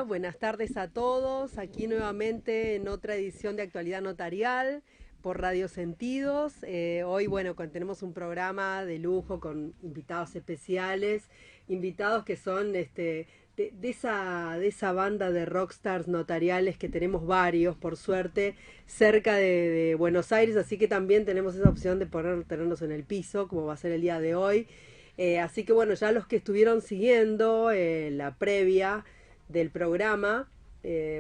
buenas tardes a todos. Aquí nuevamente en otra edición de Actualidad Notarial por Radio Sentidos. Hoy, bueno, tenemos un programa de lujo con invitados especiales, invitados que son de esa banda de rockstars notariales que tenemos varios, por suerte, cerca de Buenos Aires, así que también tenemos esa opción de poder tenernos en el piso, como va a ser el día de hoy. Así que bueno, ya los que estuvieron siguiendo la previa del programa,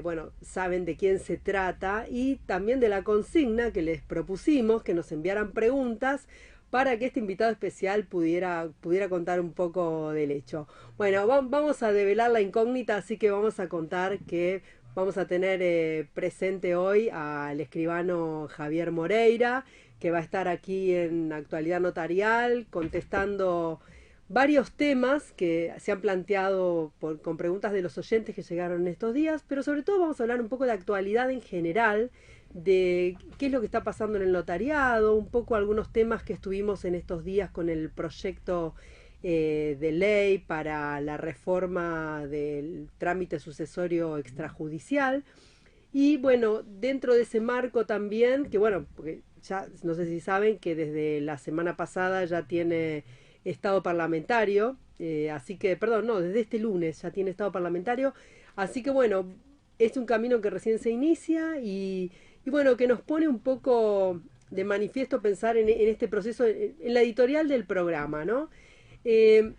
bueno, saben de quién se trata y también de la consigna que les propusimos, que nos enviaran preguntas para que este invitado especial pudiera contar un poco del hecho. Bueno, vamos a develar la incógnita, así que vamos a contar que vamos a tener presente hoy al escribano Javier Moreira, que va a estar aquí en Actualidad Notarial contestando varios temas que se han planteado con preguntas de los oyentes que llegaron en estos días, pero sobre todo vamos a hablar un poco de actualidad en general, de qué es lo que está pasando en el notariado, un poco algunos temas que estuvimos en estos días con el proyecto de ley para la reforma del trámite sucesorio extrajudicial. Y bueno, dentro de ese marco también, que bueno, porque ya no sé si saben que desde la semana pasada ya tiene estado parlamentario, así que, perdón, no, desde este lunes ya tiene estado parlamentario, así que bueno, es un camino que recién se inicia y bueno, que nos pone un poco de manifiesto pensar en este proceso, en la editorial del programa, ¿no? Eh,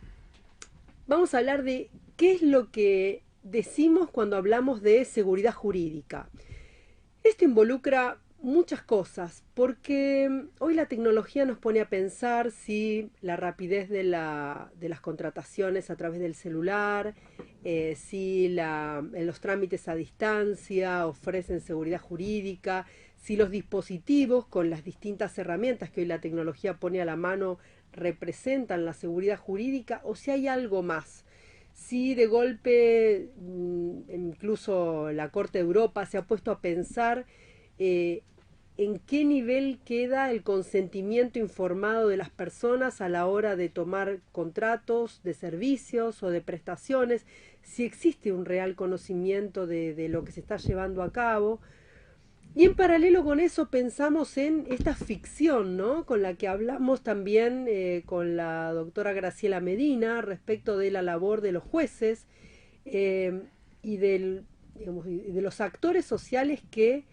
Vamos a hablar de qué es lo que decimos cuando hablamos de seguridad jurídica. Esto involucra muchas cosas, porque hoy la tecnología nos pone a pensar si la rapidez de las contrataciones a través del celular, si los trámites a distancia ofrecen seguridad jurídica, si los dispositivos con las distintas herramientas que hoy la tecnología pone a la mano representan la seguridad jurídica o si hay algo más. Si de golpe incluso la Corte de Europa se ha puesto a pensar eh, en qué nivel queda el consentimiento informado de las personas a la hora de tomar contratos de servicios o de prestaciones, si existe un real conocimiento de lo que se está llevando a cabo. Y en paralelo con eso pensamos en esta ficción, ¿no? Con la que hablamos también con la doctora Graciela Medina respecto de la labor de los jueces eh, y, digamos, y de los actores sociales que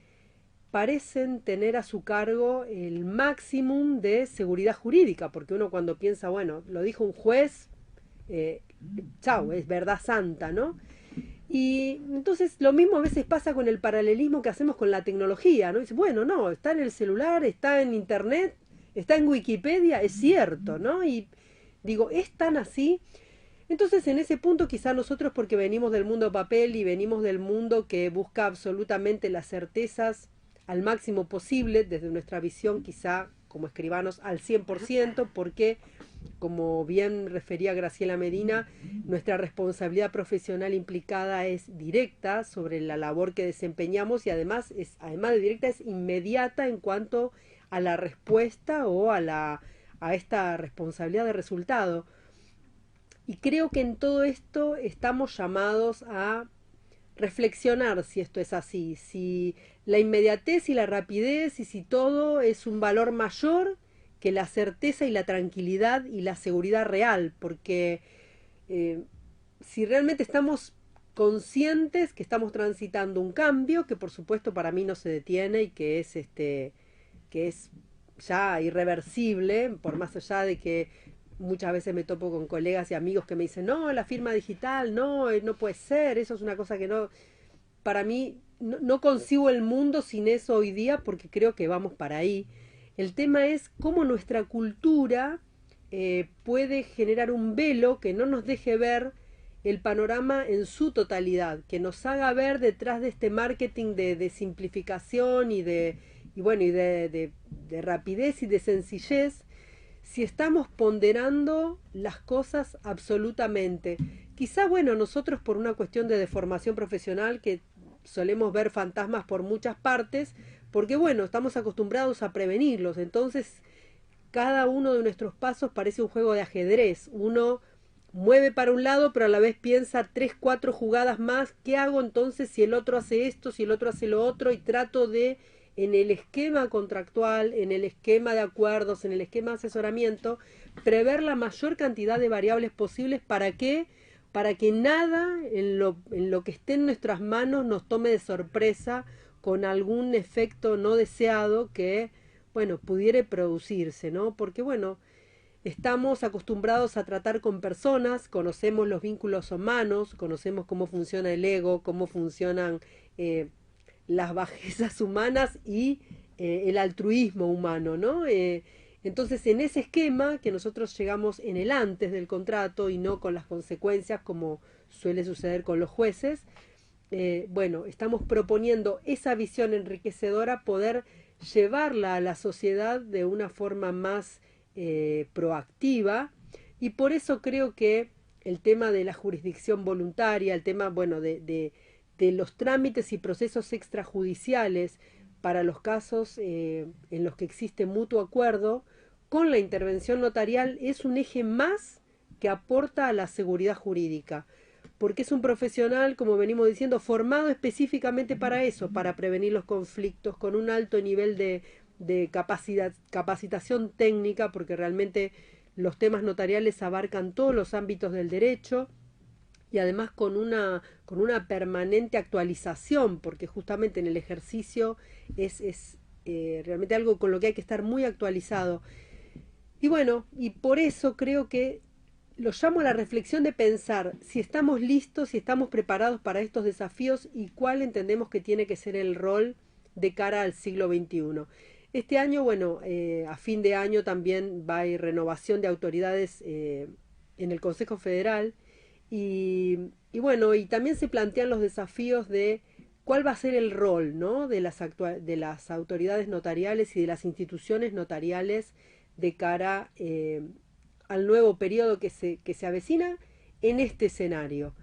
parecen tener a su cargo el máximo de seguridad jurídica, porque uno cuando piensa, bueno, lo dijo un juez, eh, chau, es verdad santa, ¿no? Y entonces lo mismo a veces pasa con el paralelismo que hacemos con la tecnología, ¿no? Dice, bueno, no, está en el celular, está en internet, está en Wikipedia, es cierto, ¿no? Y digo, ¿es tan así? Entonces en ese punto quizá nosotros porque venimos del mundo papel y venimos del mundo que busca absolutamente las certezas al máximo posible, desde nuestra visión quizá como escribanos al 100%, porque como bien refería Graciela Medina, nuestra responsabilidad profesional implicada es directa sobre la labor que desempeñamos y además de directa, es inmediata en cuanto a la respuesta o a esta responsabilidad de resultado. Y creo que en todo esto estamos llamados a reflexionar si esto es así, si la inmediatez y la rapidez y si todo es un valor mayor que la certeza y la tranquilidad y la seguridad real, porque eh, si realmente estamos conscientes que estamos transitando un cambio que por supuesto para mí no se detiene y que es ya irreversible, por más allá de que muchas veces me topo con colegas y amigos que me dicen, no, la firma digital, no, no puede ser, eso es una cosa que no, para mí no concibo el mundo sin eso hoy día porque creo que vamos para ahí. El tema es cómo nuestra cultura puede generar un velo que no nos deje ver el panorama en su totalidad, que nos haga ver detrás de este marketing de simplificación y bueno, de rapidez y de sencillez, si estamos ponderando las cosas absolutamente. Quizá, bueno, nosotros por una cuestión de deformación profesional que solemos ver fantasmas por muchas partes, porque bueno, estamos acostumbrados a prevenirlos, entonces cada uno de nuestros pasos parece un juego de ajedrez. Uno mueve para un lado, pero a la vez piensa 3, 4 jugadas más. ¿Qué hago entonces si el otro hace esto, si el otro hace lo otro? Y trato de, en el esquema contractual, en el esquema de acuerdos, en el esquema de asesoramiento, prever la mayor cantidad de variables posibles. ¿Para qué? Para que nada en lo que esté en nuestras manos nos tome de sorpresa con algún efecto no deseado que, bueno, pudiera producirse, ¿no? Porque, bueno, estamos acostumbrados a tratar con personas, conocemos los vínculos humanos, conocemos cómo funciona el ego, cómo funcionan eh, las bajezas humanas y el altruismo humano, ¿no? Entonces, en ese esquema que nosotros llegamos en el antes del contrato y no con las consecuencias como suele suceder con los jueces, bueno, estamos proponiendo esa visión enriquecedora, poder llevarla a la sociedad de una forma más proactiva, y por eso creo que el tema de la jurisdicción voluntaria, el tema, bueno, de los trámites y procesos extrajudiciales para los casos en los que existe mutuo acuerdo, con la intervención notarial es un eje más que aporta a la seguridad jurídica, porque es un profesional, como venimos diciendo, formado específicamente para eso, para prevenir los conflictos, con un alto nivel de capacitación técnica, porque realmente los temas notariales abarcan todos los ámbitos del derecho, y además con una permanente actualización, porque justamente en el ejercicio es realmente algo con lo que hay que estar muy actualizado. Y bueno, y por eso creo que lo llamo a la reflexión de pensar si estamos listos, si estamos preparados para estos desafíos y cuál entendemos que tiene que ser el rol de cara al siglo XXI. Este año, bueno, a fin de año también va a ir renovación de autoridades en el Consejo Federal, y bueno, y también se plantean los desafíos de cuál va a ser el rol, ¿no?, de de las autoridades notariales y de las instituciones notariales de cara al nuevo periodo que se avecina en este escenario.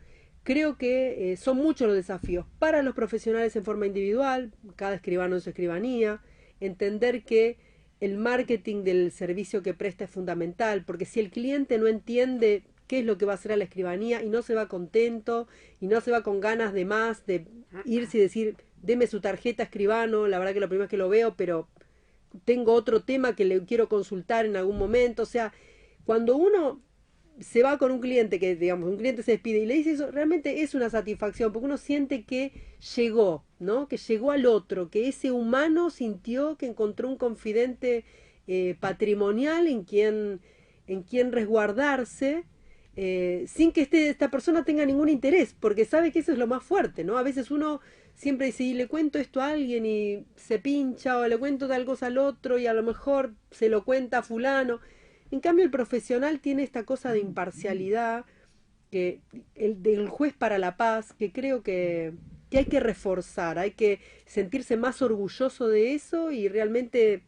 Creo que son muchos los desafíos para los profesionales en forma individual, cada escribano en su escribanía, entender que el marketing del servicio que presta es fundamental, porque si el cliente no entiende qué es lo que va a hacer a la escribanía y no se va contento y no se va con ganas de más, de irse y decir, deme su tarjeta escribano, la verdad que lo primero es que lo veo, pero tengo otro tema que le quiero consultar en algún momento. O sea, cuando uno se va con un cliente, que digamos, un cliente se despide y le dice eso, realmente es una satisfacción, porque uno siente que llegó, ¿no? Que llegó al otro, que ese humano sintió que encontró un confidente patrimonial en quien resguardarse, sin que esta persona tenga ningún interés, porque sabe que eso es lo más fuerte, ¿no? A veces uno siempre dice, y le cuento esto a alguien y se pincha, o le cuento tal cosa al otro y a lo mejor se lo cuenta a fulano. En cambio, el profesional tiene esta cosa de imparcialidad, que el del juez para la paz, que creo que hay que reforzar, hay que sentirse más orgulloso de eso y realmente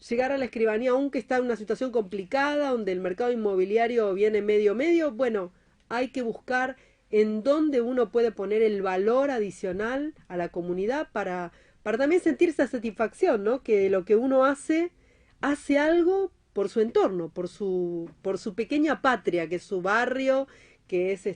llegar a la escribanía, aunque está en una situación complicada, donde el mercado inmobiliario viene medio medio, bueno, hay que buscar en dónde uno puede poner el valor adicional a la comunidad para también sentir esa satisfacción, ¿no? Que lo que uno hace algo por su entorno, por su pequeña patria, que es su barrio, que es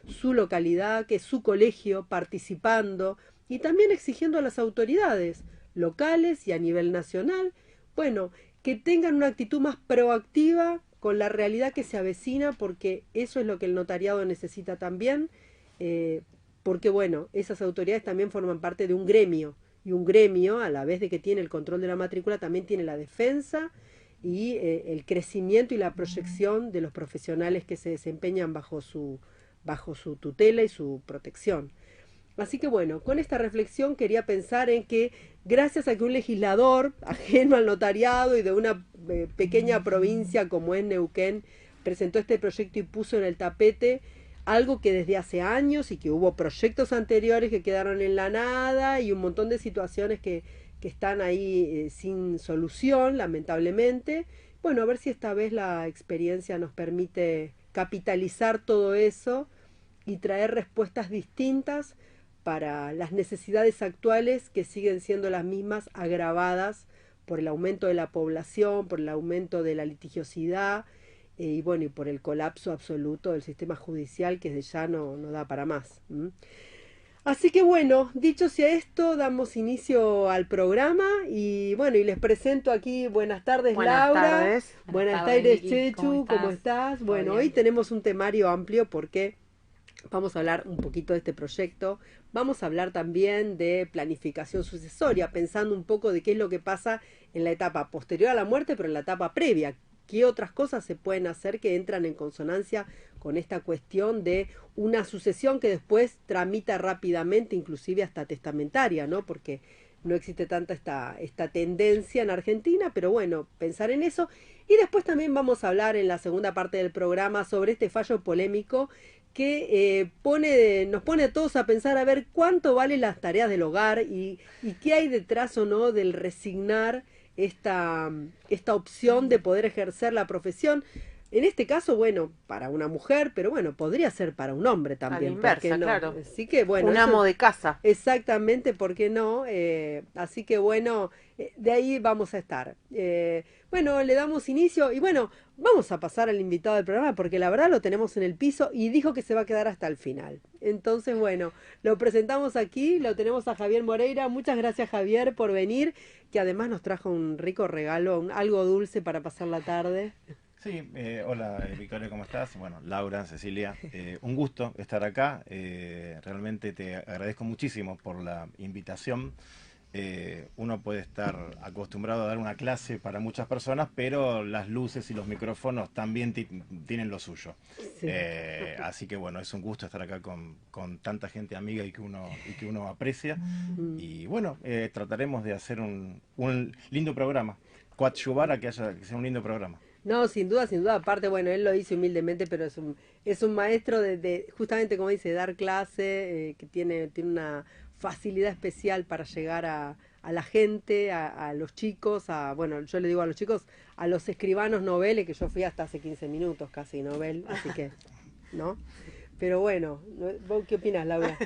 su localidad, que es su colegio, participando y también exigiendo a las autoridades locales y a nivel nacional, bueno, que tengan una actitud más proactiva con la realidad que se avecina, porque eso es lo que el notariado necesita también, eh, porque bueno, esas autoridades también forman parte de un gremio, y un gremio, a la vez de que tiene el control de la matrícula, también tiene la defensa y el crecimiento y la proyección de los profesionales que se desempeñan bajo su tutela y su protección. Así que bueno, con esta reflexión quería pensar en que gracias a que un legislador ajeno al notariado y de una pequeña provincia como es Neuquén presentó este proyecto y puso en el tapete algo que desde hace años, y que hubo proyectos anteriores que quedaron en la nada y un montón de situaciones que están ahí sin solución, lamentablemente. Bueno, a ver si esta vez la experiencia nos permite capitalizar todo eso y traer respuestas distintas para las necesidades actuales, que siguen siendo las mismas, agravadas por el aumento de la población, por el aumento de la litigiosidad y bueno, y por el colapso absoluto del sistema judicial que desde ya no da para más. Así que bueno, dicho sea esto, damos inicio al programa y bueno, y les presento aquí, buenas tardes Buenas Laura, tardes. buenas tardes, tardes Vicky. Chechu, ¿cómo estás? ¿Todo Bueno, hoy bien? tenemos un temario amplio porque vamos a hablar un poquito de este proyecto, vamos a hablar también de planificación sucesoria, pensando un poco de qué es lo que pasa en la etapa posterior a la muerte, pero en la etapa previa. ¿Qué otras cosas se pueden hacer que entran en consonancia con esta cuestión de una sucesión que después tramita rápidamente, inclusive hasta testamentaria, ¿no? Porque no existe tanta esta tendencia en Argentina, pero bueno, pensar en eso. Y después también vamos a hablar en la segunda parte del programa sobre este fallo polémico que nos pone a todos a pensar a ver cuánto valen las tareas del hogar y qué hay detrás o no del resignar esta opción de poder ejercer la profesión. En este caso, bueno, para una mujer, pero bueno, podría ser para un hombre A la también, ¿por qué inversa, no? claro. Así que bueno, Un eso amo de casa. exactamente, ¿por qué no? Así que bueno, de ahí vamos a estar. Bueno, le damos inicio y bueno, vamos a pasar al invitado del programa porque la verdad lo tenemos en el piso y dijo que se va a quedar hasta el final. Entonces, bueno, lo presentamos aquí, lo tenemos a Javier Moreira. Muchas gracias Javier por venir, que además nos trajo un rico regalo, algo dulce para pasar la tarde. Sí, hola Victoria, ¿cómo estás? Bueno, Laura, Cecilia, un gusto estar acá. Realmente te agradezco muchísimo por la invitación. Uno puede estar acostumbrado a dar una clase para muchas personas, pero las luces y los micrófonos también tienen lo suyo. Sí. Así que bueno, es un gusto estar acá con tanta gente amiga y que uno aprecia. Y bueno, trataremos de hacer un lindo programa, coadyuvar a que sea un lindo programa. No, sin duda, sin duda. Aparte, bueno, él lo dice humildemente, pero es un maestro justamente como dice, dar clase, que tiene una facilidad especial para llegar a la gente, a los chicos, bueno, yo le digo a los chicos, a los escribanos noveles, que yo fui hasta hace 15 minutos casi novel, así que, ¿no? Pero bueno, ¿vos qué opinas, Laura?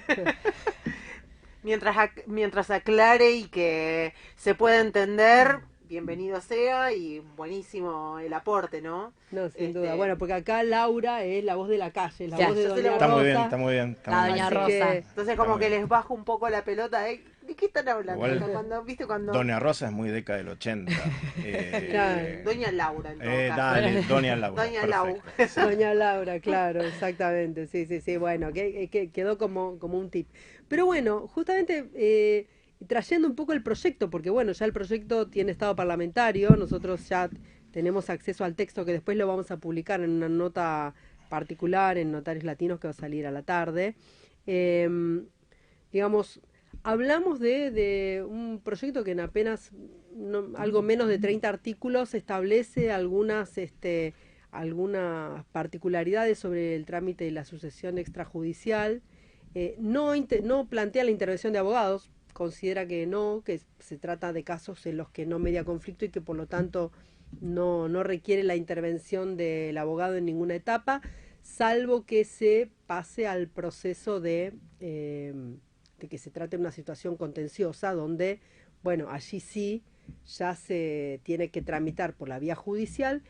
Mientras aclare y que se pueda entender, bienvenido sea y buenísimo el aporte, ¿no? No, sin duda. Bueno, porque acá Laura es la voz de la calle, la Ya, voz de yo soy Doña la Está muy bien, Rosa. está muy bien. La doña Así Rosa. que, Entonces como Está que muy les bajo un poco la pelota. ¿De qué están hablando? Igual, Acá cuando, ¿viste? Cuando... Doña Rosa es muy década del 80. Claro. Doña Laura, en todo caso. Dale, Doña Laura. Doña Lau. perfecto, sí. Doña Laura, claro, exactamente, sí, bueno, que quedó como un tip. Pero bueno, justamente trayendo un poco el proyecto, porque bueno, ya el proyecto tiene estado parlamentario, nosotros ya tenemos acceso al texto que después lo vamos a publicar en una nota particular en Notarios Latinos que va a salir a la tarde. Digamos, hablamos de un proyecto que en apenas algo menos de 30 artículos establece algunas particularidades sobre el trámite de la sucesión extrajudicial. No plantea la intervención de abogados, considera que no, que se trata de casos en los que no media conflicto y que por lo tanto no requiere la intervención del abogado en ninguna etapa, salvo que se pase al proceso de que se trate de una situación contenciosa donde, bueno, allí sí ya se tiene que tramitar por la vía judicial,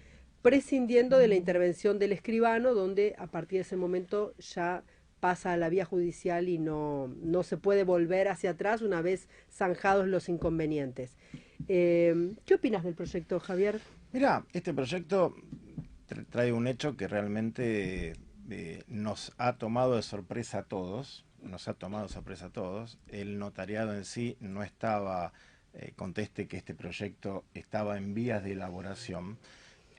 prescindiendo de la intervención del escribano, donde a partir de ese momento ya pasa a la vía judicial y no se puede volver hacia atrás una vez zanjados los inconvenientes. ¿Qué opinas del proyecto, Javier? Mira, este proyecto trae un hecho que realmente nos ha tomado de sorpresa a todos. El notariado en sí no estaba, conteste que este proyecto estaba en vías de elaboración.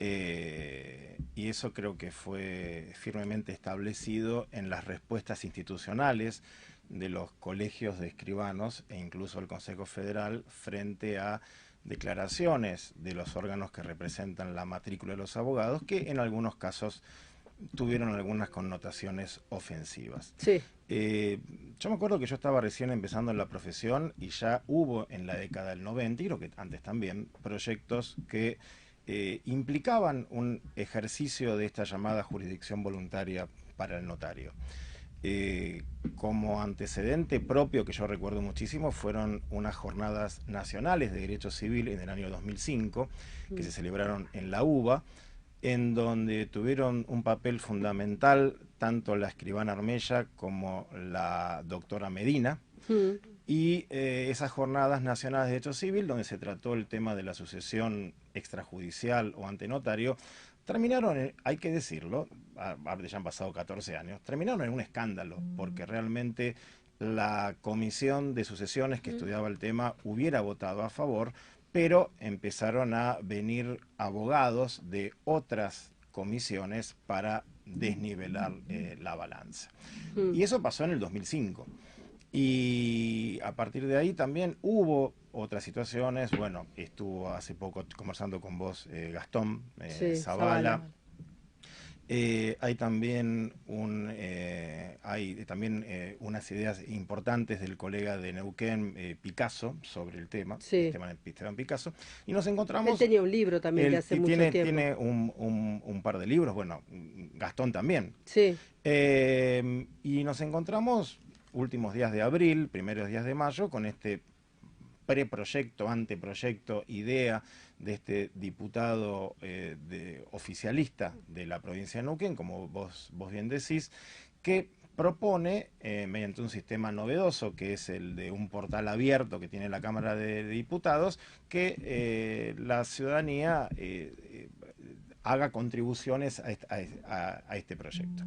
Y eso creo que fue firmemente establecido en las respuestas institucionales de los colegios de escribanos e incluso el Consejo Federal frente a declaraciones de los órganos que representan la matrícula de los abogados, que en algunos casos tuvieron algunas connotaciones ofensivas. Sí. Yo me acuerdo que yo estaba recién empezando en la profesión y ya hubo en la década del 90, y creo que antes también, proyectos que implicaban un ejercicio de esta llamada jurisdicción voluntaria para el notario. Como antecedente propio que yo recuerdo muchísimo fueron unas jornadas nacionales de derecho civil en el año 2005 que se celebraron en la UBA, en donde tuvieron un papel fundamental tanto la escribana Armella como la doctora Medina, y esas jornadas nacionales de derecho civil, donde se trató el tema de la sucesión extrajudicial o ante notario, terminaron, hay que decirlo, ya han pasado 14 años, terminaron en un escándalo, porque realmente la comisión de sucesiones que estudiaba el tema hubiera votado a favor, pero empezaron a venir abogados de otras comisiones para desnivelar la balanza. Y eso pasó en el 2005. Y a partir de ahí también hubo otras situaciones. Bueno, estuvo hace poco conversando con vos Gastón Zavala. Hay también unas ideas importantes del colega de Neuquén, Picasso, sobre el tema, Esteban Picasso, y nos encontramos... Él tenía un libro también de hace mucho tiempo. Tiene un par de libros, bueno, Gastón también. Sí. Y nos encontramos últimos días de abril, primeros días de mayo, con este preproyecto, anteproyecto, idea de este diputado oficialista de la provincia de Neuquén, como vos bien decís, que propone, mediante un sistema novedoso, que es el de un portal abierto que tiene la Cámara de Diputados, que la ciudadanía haga contribuciones a este proyecto.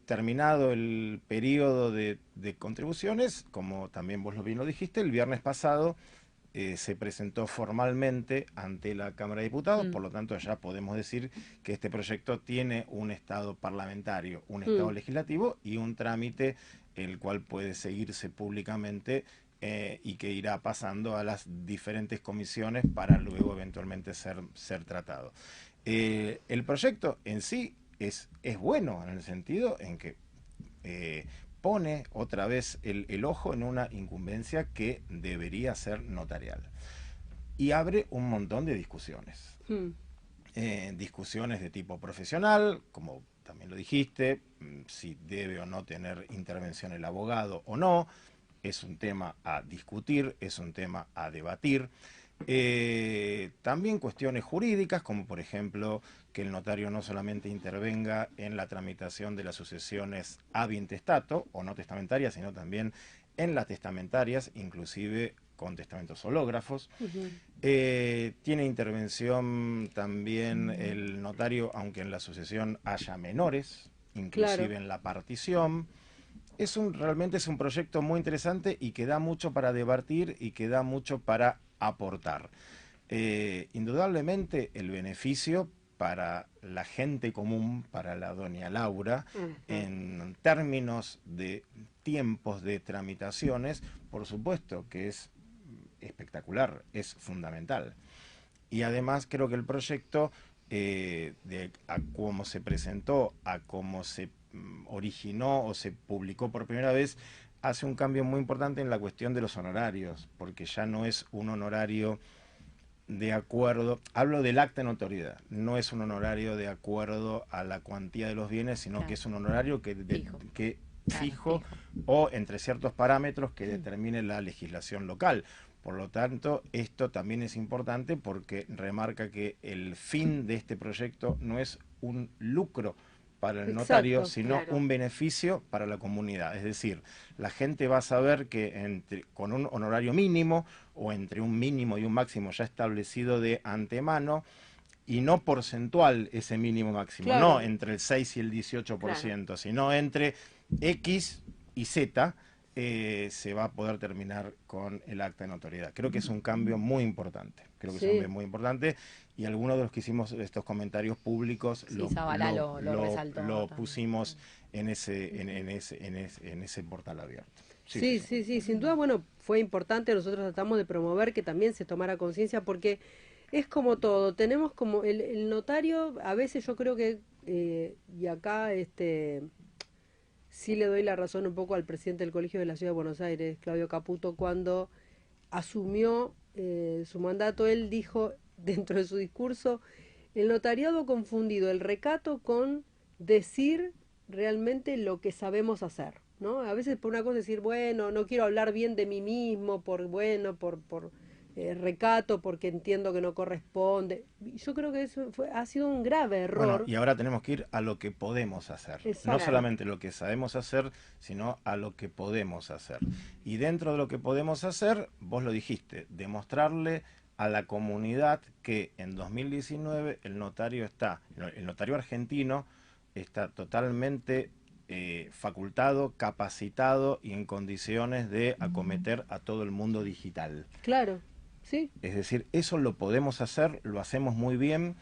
Terminado el periodo de contribuciones, como también vos bien lo dijiste, el viernes pasado se presentó formalmente ante la Cámara de Diputados, por lo tanto ya podemos decir que este proyecto tiene un estado parlamentario, un estado legislativo y un trámite el cual puede seguirse públicamente y que irá pasando a las diferentes comisiones para luego eventualmente ser tratado. El proyecto en sí es bueno en el sentido en que pone otra vez el ojo en una incumbencia que debería ser notarial y abre un montón de discusiones. Discusiones de tipo profesional, como también lo dijiste, si debe o no tener intervención el abogado o no, es un tema a discutir, es un tema a debatir. También cuestiones jurídicas, como por ejemplo que el notario no solamente intervenga en la tramitación de las sucesiones ab intestato o no testamentarias, sino también en las testamentarias, inclusive con testamentos hológrafos. Tiene intervención también el notario, aunque en la sucesión haya menores, inclusive en la partición. Realmente es un proyecto muy interesante y que da mucho para debatir y que da mucho para aportar. Indudablemente el beneficio para la gente común, para la doña Laura, en términos de tiempos de tramitaciones, por supuesto que es espectacular, es fundamental. Y además creo que el proyecto, a cómo se presentó, a cómo se originó o se publicó por primera vez, hace un cambio muy importante en la cuestión de los honorarios, porque ya no es un honorario de acuerdo, hablo del acta de notoriedad, no es un honorario de acuerdo a la cuantía de los bienes, sino que es un honorario fijo o entre ciertos parámetros que determine la legislación local. Por lo tanto, esto también es importante porque remarca que el fin de este proyecto no es un lucro para el notario, sino un beneficio para la comunidad. Es decir, la gente va a saber que con un honorario mínimo o entre un mínimo y un máximo ya establecido de antemano, y no porcentual ese mínimo máximo, no entre el 6 y el 18%, sino entre X y Z, se va a poder terminar con el acta de notoriedad. Creo que es un cambio muy importante. Y algunos de los que hicimos estos comentarios públicos lo pusimos en ese portal abierto. Sí, sin duda, bueno, fue importante, nosotros tratamos de promover que también se tomara conciencia porque es como todo, tenemos como el notario, a veces yo creo que, y acá sí le doy la razón un poco al presidente del Colegio de la Ciudad de Buenos Aires, Claudio Caputo, cuando asumió su mandato, él dijo dentro de su discurso, el notariado ha confundido el recato con decir realmente lo que sabemos hacer, ¿no? A veces por una cosa decir, bueno, no quiero hablar bien de mí mismo, recato porque entiendo que no corresponde. Yo creo que eso ha sido un grave error. Bueno, y ahora tenemos que ir a lo que podemos hacer. Exacto. No solamente lo que sabemos hacer, sino a lo que podemos hacer. Y dentro de lo que podemos hacer, vos lo dijiste, demostrarle a la comunidad que en 2019 el notario argentino está totalmente facultado, capacitado y en condiciones de acometer a todo el mundo digital. Claro, sí. Es decir, eso lo podemos hacer, lo hacemos muy bien.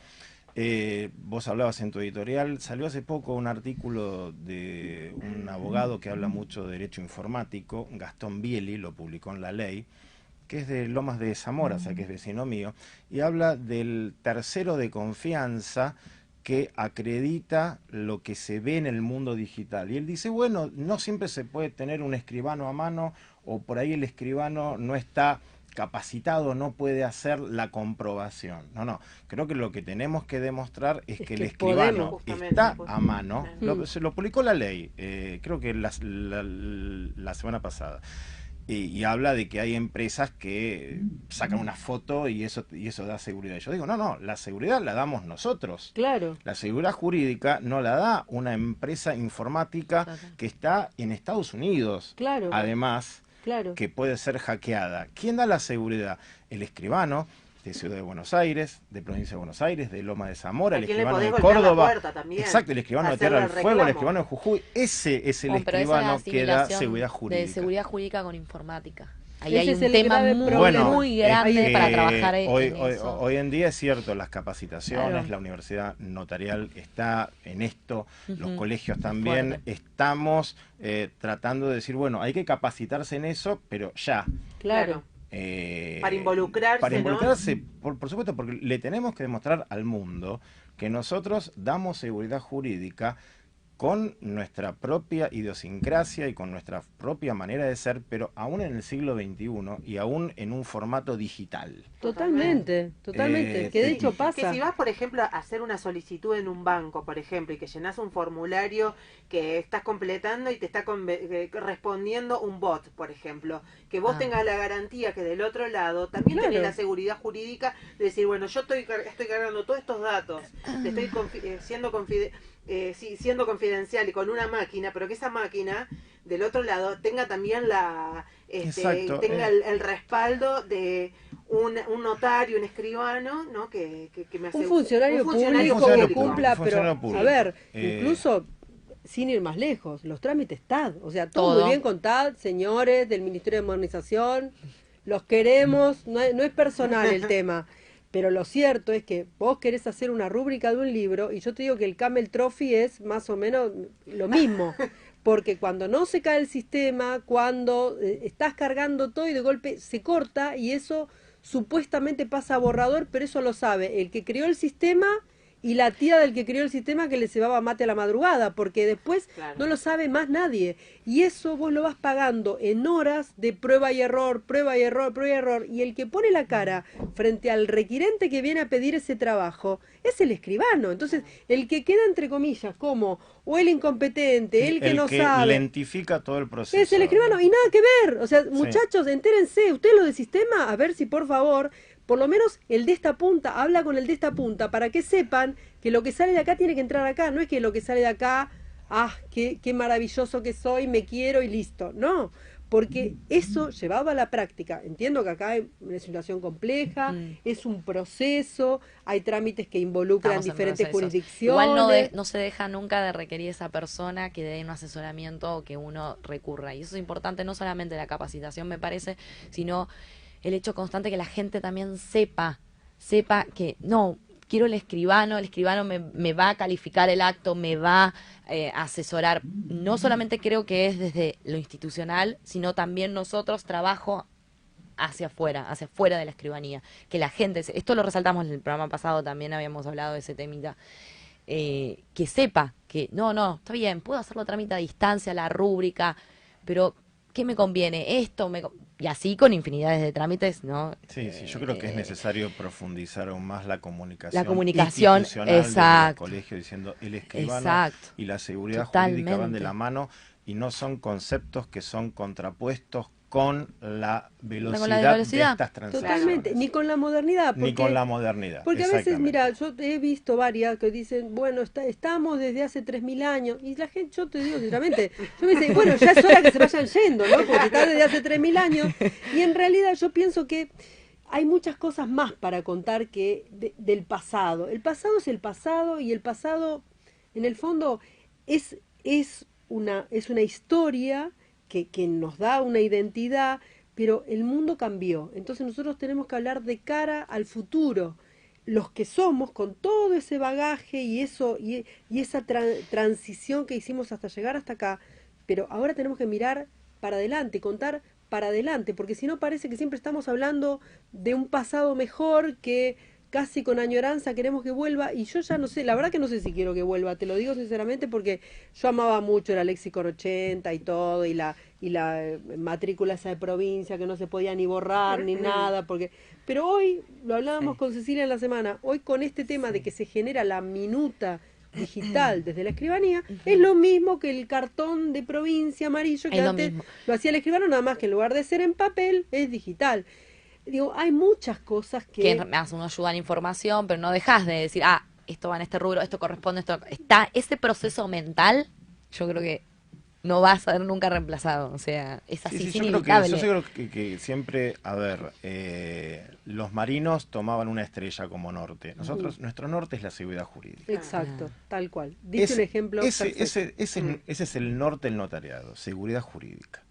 Vos hablabas en tu editorial, salió hace poco un artículo de un abogado que habla mucho de derecho informático, Gastón Bieli, lo publicó en La Ley, que es de Lomas de Zamora, o sea que es vecino mío, y habla del tercero de confianza que acredita lo que se ve en el mundo digital. Y él dice, bueno, no siempre se puede tener un escribano a mano, o por ahí el escribano no está capacitado, no puede hacer la comprobación. No, creo que lo que tenemos que demostrar es que el escribano está a mano. Se lo publicó La Ley, creo que la semana pasada. Y habla de que hay empresas que sacan una foto y eso da seguridad. Yo digo, no, la seguridad la damos nosotros. Claro. La seguridad jurídica no la da una empresa informática que está en Estados Unidos. Claro. Además, claro, que puede ser hackeada. ¿Quién da la seguridad? El escribano de Ciudad de Buenos Aires, de Provincia de Buenos Aires, de Loma de Zamora, el escribano de Córdoba. Exacto, el escribano de Tierra del Fuego, el escribano de Jujuy. Ese es el escribano que da seguridad jurídica. De seguridad jurídica con informática. Ahí ese hay un tema muy grande para trabajar en eso. Hoy en día es cierto, las capacitaciones, claro. La universidad notarial está en esto, los colegios también, estamos tratando de decir, bueno, hay que capacitarse en eso, pero ya. Claro. Para involucrarse, Para involucrarse, ¿no? por supuesto, porque le tenemos que demostrar al mundo que nosotros damos seguridad jurídica con nuestra propia idiosincrasia y con nuestra propia manera de ser, pero aún en el siglo XXI y aún en un formato digital. Totalmente. Que de hecho pasa. Que si vas, por ejemplo, a hacer una solicitud en un banco, por ejemplo, y que llenas un formulario que estás completando y te está respondiendo un bot, por ejemplo, que vos tengas la garantía que del otro lado también tenés la seguridad jurídica de decir, bueno, yo estoy cargando todos estos datos, te estoy siendo confidencial y con una máquina, pero que esa máquina del otro lado tenga también tenga el respaldo de un notario, un escribano, ¿no? que me hace un funcionario público que cumpla, pero a ver, incluso sin ir más lejos, los trámites TAD, o sea, todo muy bien con TAD, señores del Ministerio de Modernización, los queremos, no es personal el tema. Pero lo cierto es que vos querés hacer una rúbrica de un libro y yo te digo que el Camel Trophy es más o menos lo mismo. Porque cuando no se cae el sistema, cuando estás cargando todo y de golpe se corta y eso supuestamente pasa a borrador, pero eso lo sabe el que creó el sistema y la tía del que creó el sistema que le cebaba mate a la madrugada, porque después no lo sabe más nadie. Y eso vos lo vas pagando en horas de prueba y error, prueba y error, prueba y error. Y el que pone la cara frente al requirente que viene a pedir ese trabajo es el escribano. Entonces, el que queda entre comillas como o el incompetente, el que no sabe, lentifica todo el proceso. Es el escribano y nada que ver. O sea, muchachos, entérense, ustedes lo de sistema, a ver si por favor, por lo menos el de esta punta, habla con el de esta punta para que sepan que lo que sale de acá tiene que entrar acá. No es que lo que sale de acá, qué maravilloso que soy, me quiero y listo. No, porque eso llevado a la práctica, entiendo que acá hay una situación compleja, es un proceso, hay trámites que involucran diferentes jurisdicciones. Igual no se deja nunca de requerir esa persona que dé un asesoramiento o que uno recurra. Y eso es importante, no solamente la capacitación, me parece, sino el hecho constante que la gente también sepa que no, quiero el escribano me va a calificar el acto, me va a asesorar. No solamente creo que es desde lo institucional, sino también nosotros trabajo hacia afuera de la escribanía. Que la gente, esto lo resaltamos en el programa pasado, también habíamos hablado de ese temita, que sepa que no, está bien, puedo hacerlo trámite a distancia, la rúbrica, pero ¿qué me conviene? Y así con infinidades de trámites, ¿no? Sí, yo creo que es necesario profundizar aún más la comunicación. La comunicación, institucional del colegio, diciendo el escribano y la seguridad jurídica van de la mano y no son conceptos que son contrapuestos con la velocidad de estas transacciones. Totalmente, ni con la modernidad. Ni con la modernidad. Porque a veces, mira, yo he visto varias que dicen, bueno, estamos desde hace 3000 años, y la gente, yo te digo sinceramente, yo me dice, bueno, ya es hora que se vayan yendo, ¿no? Porque está desde hace 3000 años, y en realidad yo pienso que hay muchas cosas más para contar que del pasado. El pasado es el pasado, y el pasado, en el fondo, es una historia que nos da una identidad, pero el mundo cambió. Entonces nosotros tenemos que hablar de cara al futuro, los que somos, con todo ese bagaje y esa transición que hicimos hasta llegar hasta acá, pero ahora tenemos que mirar para adelante, contar para adelante, porque si no parece que siempre estamos hablando de un pasado mejor que casi con añoranza queremos que vuelva, y yo ya no sé, la verdad que no sé si quiero que vuelva, te lo digo sinceramente, porque yo amaba mucho la Lexicon 80 y todo, y la matrícula esa de provincia que no se podía ni borrar ni nada, pero hoy, lo hablábamos con Cecilia en la semana, hoy con este tema de que se genera la minuta digital desde la escribanía, es lo mismo que el cartón de provincia amarillo que antes lo hacía el escribano, nada más que en lugar de ser en papel, es digital. Digo, hay muchas cosas que más uno ayuda en información, pero no dejas de decir, esto va en este rubro, esto corresponde, esto está, ese proceso mental, yo creo que no va a ser nunca reemplazado, o sea, es así, es inevitable. Yo creo que siempre, a ver, los marinos tomaban una estrella como norte. Nosotros, nuestro norte es la seguridad jurídica. Exacto, tal cual. Dice un ejemplo. Ese es el norte del notariado, seguridad jurídica.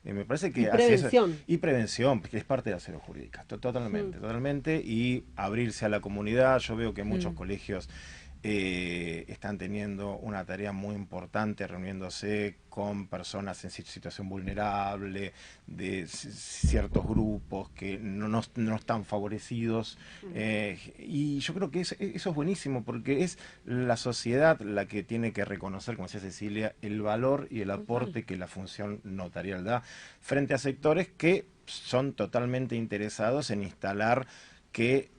Me parece que prevención. Y prevención, porque es parte de la seguridad jurídica, totalmente, y abrirse a la comunidad. Yo veo que muchos colegios están teniendo una tarea muy importante, reuniéndose con personas en situación vulnerable, de ciertos grupos que no están favorecidos, y yo creo que eso es buenísimo, porque es la sociedad la que tiene que reconocer, como decía Cecilia, el valor y el aporte que la función notarial da frente a sectores que son totalmente interesados en instalar que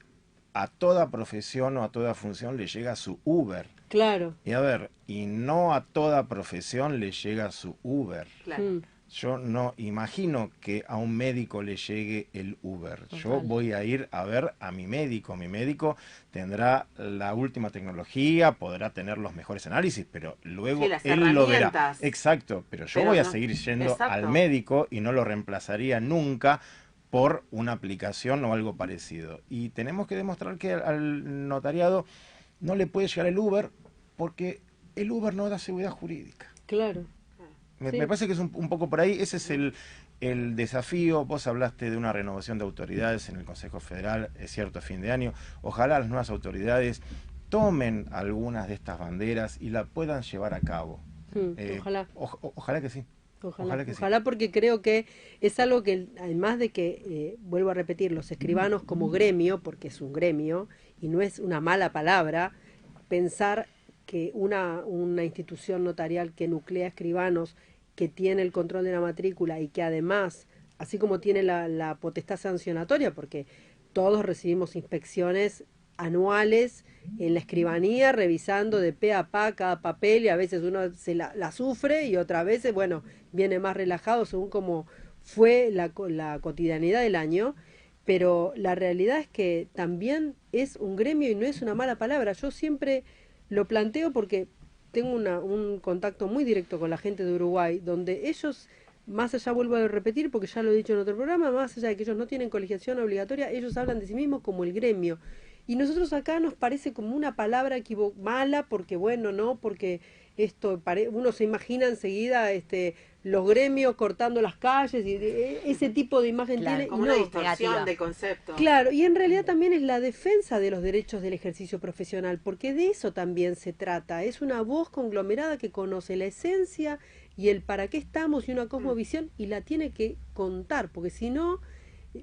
a toda profesión o a toda función le llega su Uber. Claro. Y a ver, y no a toda profesión le llega su Uber. Claro. Yo no imagino que a un médico le llegue el Uber. Yo voy a ir a ver a mi médico. Mi médico tendrá la última tecnología, podrá tener los mejores análisis, pero luego él lo verá. Exacto, pero yo voy a seguir yendo al médico y no lo reemplazaría nunca por una aplicación o algo parecido. Y tenemos que demostrar que al notariado no le puede llegar el Uber, porque el Uber no da seguridad jurídica. Claro. Me parece que es un poco por ahí. Ese es el desafío. Vos hablaste de una renovación de autoridades en el Consejo Federal, es cierto, fin de año. Ojalá las nuevas autoridades tomen algunas de estas banderas y la puedan llevar a cabo. Ojalá. Ojalá que sí. Ojalá, porque creo que es algo que, además de que, vuelvo a repetir, los escribanos como gremio, porque es un gremio y no es una mala palabra, pensar que una institución notarial que nuclea escribanos, que tiene el control de la matrícula y que además, así como tiene la potestad sancionatoria, porque todos recibimos inspecciones anuales en la escribanía, revisando de pe a pa cada papel, y a veces uno se la sufre y otras veces, bueno, viene más relajado según como fue la cotidianidad del año, pero la realidad es que también es un gremio y no es una mala palabra. Yo siempre lo planteo porque tengo un contacto muy directo con la gente de Uruguay, donde ellos, más allá, vuelvo a repetir porque ya lo he dicho en otro programa, más allá de que ellos no tienen colegiación obligatoria, ellos hablan de sí mismos como el gremio. Y nosotros acá nos parece como una palabra mala, porque bueno, no, porque esto uno se imagina enseguida los gremios cortando las calles y ese tipo de imagen tiene, como una distorsión del concepto. Claro, y en realidad también es la defensa de los derechos del ejercicio profesional, porque de eso también se trata. Es una voz conglomerada que conoce la esencia y el para qué estamos y una cosmovisión, y la tiene que contar, porque si no,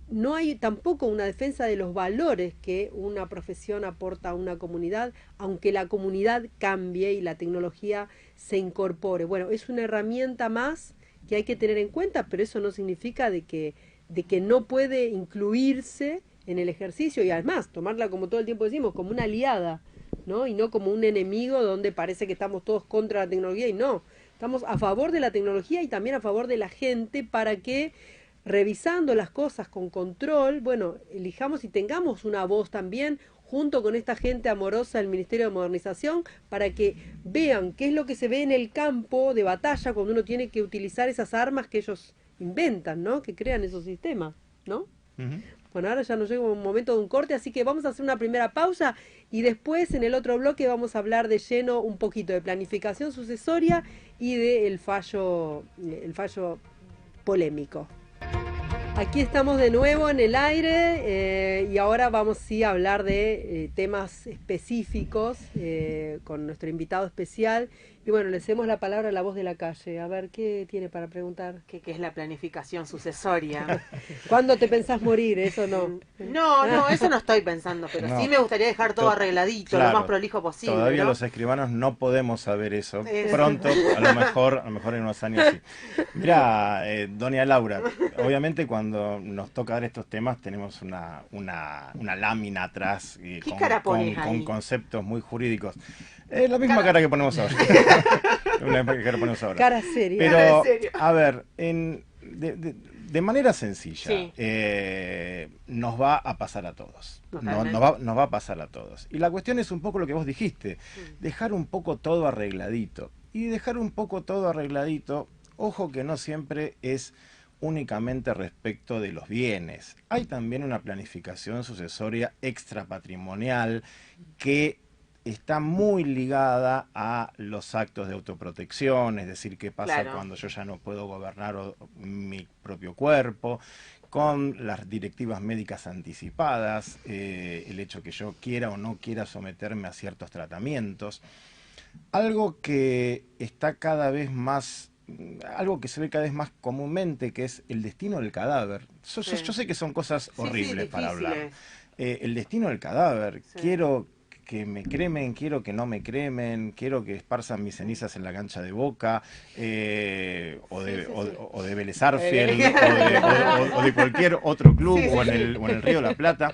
no hay tampoco una defensa de los valores que una profesión aporta a una comunidad, aunque la comunidad cambie y la tecnología se incorpore. Bueno, es una herramienta más que hay que tener en cuenta, pero eso no significa de que no puede incluirse en el ejercicio, y además tomarla, como todo el tiempo decimos, como una aliada, ¿no? Y no como un enemigo donde parece que estamos todos contra la tecnología, y no. Estamos a favor de la tecnología y también a favor de la gente para que, revisando las cosas con control, bueno, elijamos y tengamos una voz también junto con esta gente amorosa del Ministerio de Modernización para que vean qué es lo que se ve en el campo de batalla cuando uno tiene que utilizar esas armas que ellos inventan, ¿no? Que crean esos sistemas, ¿no? Ujú. Bueno, ahora ya nos llega un momento de un corte, así que vamos a hacer una primera pausa y después en el otro bloque vamos a hablar de lleno un poquito de planificación sucesoria y del fallo polémico. Aquí estamos de nuevo en el aire y ahora vamos sí a hablar de temas específicos con nuestro invitado especial. Y bueno, le cedemos la palabra a la voz de la calle. A ver, ¿qué tiene para preguntar? ¿Qué es la planificación sucesoria? ¿Cuándo te pensás morir? Eso no. No, eso no estoy pensando, pero No. sí me gustaría dejar todo arregladito, Claro, lo más prolijo posible. Todavía ¿no? los escribanos no podemos saber eso. Eso. Pronto, a lo mejor en unos años sí. Mira, doña Laura, obviamente cuando nos toca dar estos temas tenemos una lámina atrás ¿Qué cara pones con ahí? conceptos muy jurídicos. La misma cara que ponemos ahora. La misma cara que ponemos ahora. Cara seria. Pero, Cara seria. a ver, de manera sencilla, Sí. nos va a pasar a todos. Totalmente. Nos va a pasar a todos. Y la cuestión es un poco lo que vos dijiste, dejar un poco todo arregladito. Y dejar un poco todo arregladito, ojo que no siempre es únicamente respecto de los bienes. Hay también una planificación sucesoria extrapatrimonial que está muy ligada a los actos de autoprotección, es decir, qué pasa Claro. cuando yo ya no puedo gobernar mi propio cuerpo, con las directivas médicas anticipadas, el hecho que yo quiera o no quiera someterme a ciertos tratamientos. Algo que está cada vez más, algo que se ve cada vez más comúnmente, que es el destino del cadáver. Yo sé que son cosas horribles para hablar. difíciles. El destino del cadáver, Sí. quiero que me cremen, quiero que no me cremen, quiero que esparzan mis cenizas en la cancha de Boca, o de Vélez Arfiel, o de cualquier otro club, o en el Río de la Plata.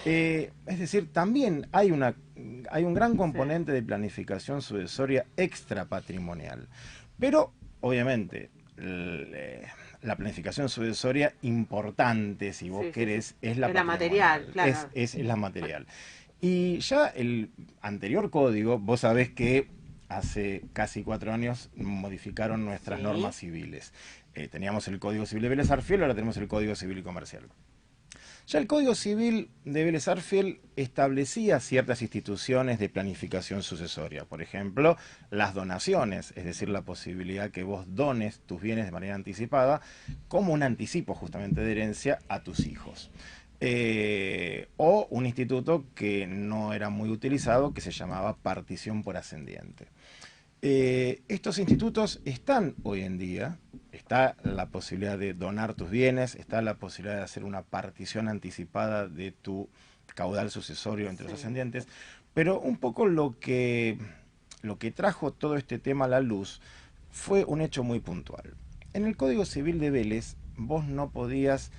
Es decir, también hay un gran componente de planificación sucesoria extrapatrimonial. Pero, obviamente, la planificación sucesoria importante, si vos querés, es la material, claro. Es la material. Y ya el anterior código, vos sabés que hace casi 4 años modificaron nuestras normas civiles. Teníamos el Código Civil de Vélez Arfiel, ahora tenemos el Código Civil y Comercial. Ya el Código Civil de Vélez Arfiel establecía ciertas instituciones de planificación sucesoria. Por ejemplo, las donaciones, es decir, la posibilidad que vos dones tus bienes de manera anticipada como un anticipo justamente de herencia a tus hijos. O un instituto que no era muy utilizado, que se llamaba partición por ascendiente. Estos institutos están hoy en día, está la posibilidad de donar tus bienes, está la posibilidad de hacer una partición anticipada de tu caudal sucesorio entre los ascendientes, pero un poco lo que trajo todo este tema a la luz fue un hecho muy puntual. En el Código Civil de Vélez vos no podías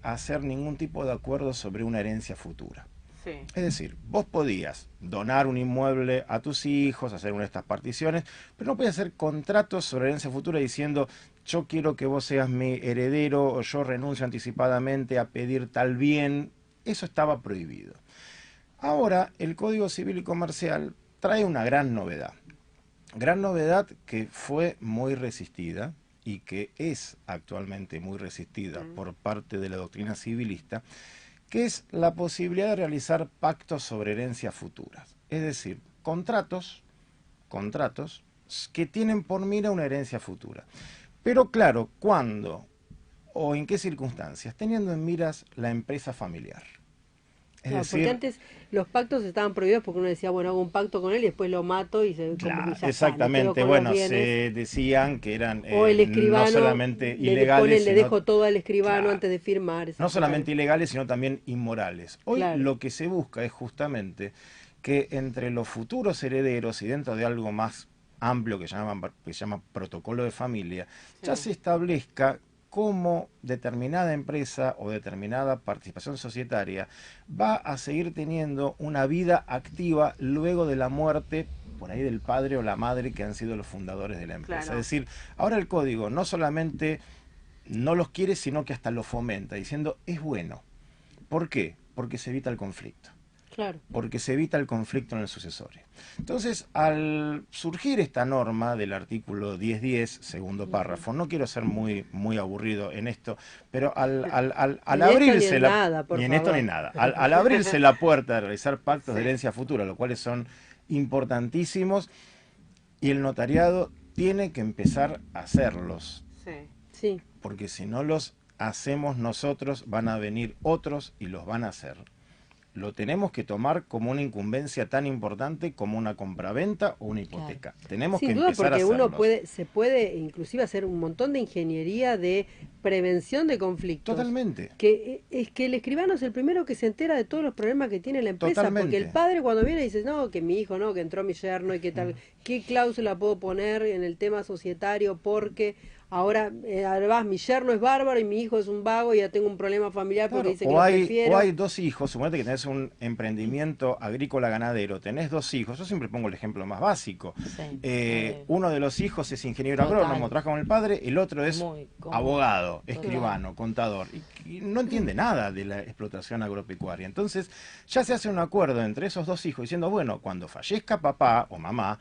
hacer ningún tipo de acuerdo sobre una herencia futura. Sí. Es decir, vos podías donar un inmueble a tus hijos, hacer una de estas particiones, pero no podías hacer contratos sobre herencia futura diciendo yo quiero que vos seas mi heredero o yo renuncio anticipadamente a pedir tal bien. Eso estaba prohibido. Ahora el Código Civil y Comercial trae una gran novedad. Gran novedad que fue muy resistida y que es actualmente muy resistida por parte de la doctrina civilista, que es la posibilidad de realizar pactos sobre herencias futuras. Es decir, contratos que tienen por mira una herencia futura. Pero claro, ¿cuándo o en qué circunstancias? Teniendo en miras la empresa familiar. Es Claro, decir, porque antes los pactos estaban prohibidos porque uno decía, bueno, hago un pacto con él y después lo mato y se claro, como que ya exactamente, está, me quedo con bueno, los bienes. se decían que eran O el escribano, no solamente le ilegales, le sino, dejo todo al escribano claro, antes de firmar. no solamente ilegales, sino también inmorales. Hoy Claro. lo que se busca es justamente que entre los futuros herederos y dentro de algo más amplio que se llama protocolo de familia, ya se establezca cómo determinada empresa o determinada participación societaria va a seguir teniendo una vida activa luego de la muerte por ahí del padre o la madre que han sido los fundadores de la empresa. Claro. Es decir, ahora el código no solamente no los quiere, sino que hasta los fomenta, diciendo es bueno. ¿Por qué? Porque se evita el conflicto. Claro. Porque se evita el conflicto en el sucesorio. Entonces, al surgir esta norma del artículo 10.10, segundo párrafo, no quiero ser muy aburrido en esto, pero al abrirse ni en esto ni nada, al abrirse la puerta de realizar pactos de herencia futura, los cuales son importantísimos, y el notariado tiene que empezar a hacerlos. Sí. Porque si no los hacemos nosotros, van a venir otros y los van a hacer. Lo tenemos que tomar como una incumbencia tan importante como una compraventa o una hipoteca. Claro. Tenemos Sin que duda, empezar a hacerlos. porque uno se puede inclusive hacer un montón de ingeniería de prevención de conflictos. Totalmente. Que es que el escribano es el primero que se entera de todos los problemas que tiene la empresa. Totalmente. Porque el padre cuando viene dice, no, que mi hijo, no, que entró mi yerno y qué tal, qué cláusula puedo poner en el tema societario porque ahora, además, mi yerno es bárbaro y mi hijo es un vago y ya tengo un problema familiar porque dice que lo prefiero. O hay dos hijos, suponete que tenés un emprendimiento agrícola ganadero, tenés dos hijos, yo siempre pongo el ejemplo más básico. Sí. Uno de los hijos es ingeniero agrónomo, trabaja con el padre, el otro es abogado, escribano, contador, y no entiende nada de la explotación agropecuaria. Entonces, ya se hace un acuerdo entre esos dos hijos diciendo, bueno, cuando fallezca papá o mamá,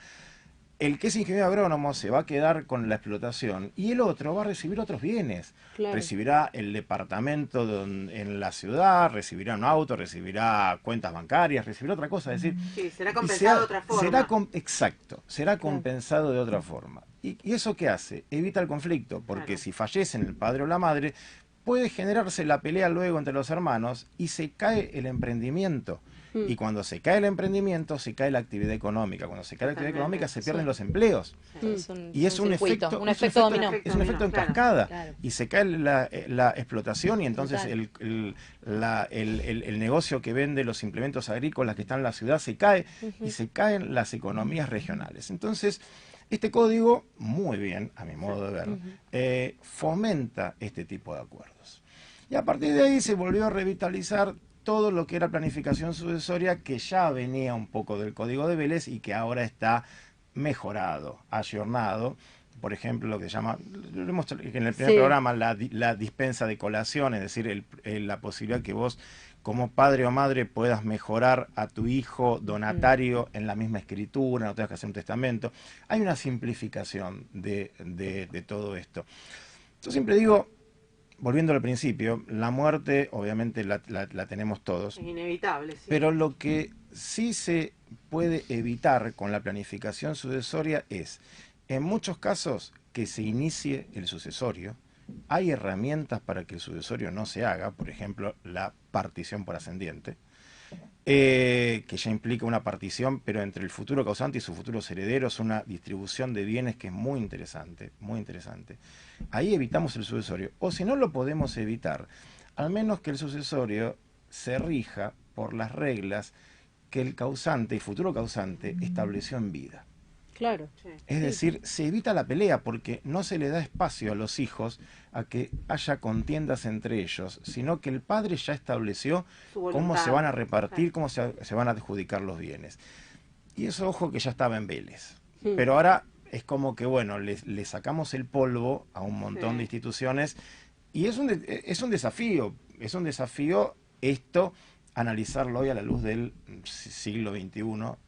el que es ingeniero agrónomo se va a quedar con la explotación y el otro va a recibir otros bienes. Claro. Recibirá el departamento en la ciudad, recibirá un auto, recibirá cuentas bancarias, recibirá otra cosa. Es decir, sí, será compensado de otra forma. Exacto, será compensado de otra forma. ¿Y eso qué hace? Evita el conflicto, porque si fallecen el padre o la madre, puede generarse la pelea luego entre los hermanos y se cae el emprendimiento. Y cuando se cae el emprendimiento, se cae la actividad económica. Cuando se cae la actividad económica, se pierden los empleos. Y es un efecto dominó. Es un efecto en cascada. Claro. Y se cae la explotación y entonces el negocio que vende los implementos agrícolas que están en la ciudad se cae y se caen las economías regionales. Entonces, este código, muy bien, a mi modo de ver, fomenta este tipo de acuerdos. Y a partir de ahí se volvió a revitalizar todo lo que era planificación sucesoria, que ya venía un poco del Código de Vélez y que ahora está mejorado, ayornado. Por ejemplo, lo que se llama, en el primer programa, la dispensa de colación, es decir, la posibilidad que vos, como padre o madre, puedas mejorar a tu hijo donatario en la misma escritura, no tengas que hacer un testamento. Hay una simplificación de todo esto. Yo siempre digo, volviendo al principio, la muerte obviamente la tenemos todos. Es inevitable, sí. Pero lo que sí se puede evitar con la planificación sucesoria es, en muchos casos, que se inicie el sucesorio. Hay herramientas para que el sucesorio no se haga, por ejemplo, la partición por ascendiente, que ya implica una partición, pero entre el futuro causante y sus futuros herederos, una distribución de bienes que es muy interesante, muy interesante. Ahí evitamos el sucesorio, o si no lo podemos evitar, al menos que el sucesorio se rija por las reglas que el causante y futuro causante estableció en vida. Claro. Es decir, se evita la pelea porque no se le da espacio a los hijos a que haya contiendas entre ellos, sino que el padre ya estableció cómo se van a repartir, cómo se van a adjudicar los bienes. Y eso, ojo, que ya estaba en Vélez. Pero ahora es como que, bueno, le sacamos el polvo a un montón de instituciones y es un desafío esto, analizarlo hoy a la luz del siglo XXI,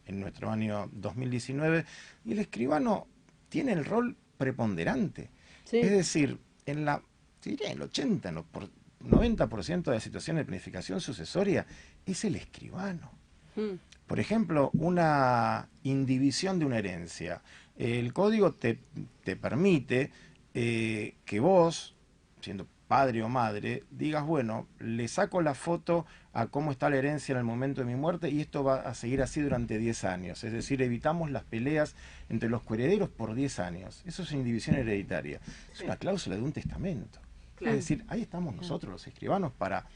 en nuestro año 2019, y el escribano tiene el rol preponderante. Es decir, en el 80, 90% de las situaciones de planificación sucesoria es el escribano. Por ejemplo, una indivisión de una herencia. El código te permite que vos, siendo padre o madre, digas, bueno, le saco la foto a cómo está la herencia en el momento de mi muerte y esto va a seguir así durante 10 años. Es decir, evitamos las peleas entre los coherederos por 10 años. Eso es indivisión hereditaria. Es una cláusula de un testamento. Claro. Es decir, ahí estamos nosotros, los escribanos, para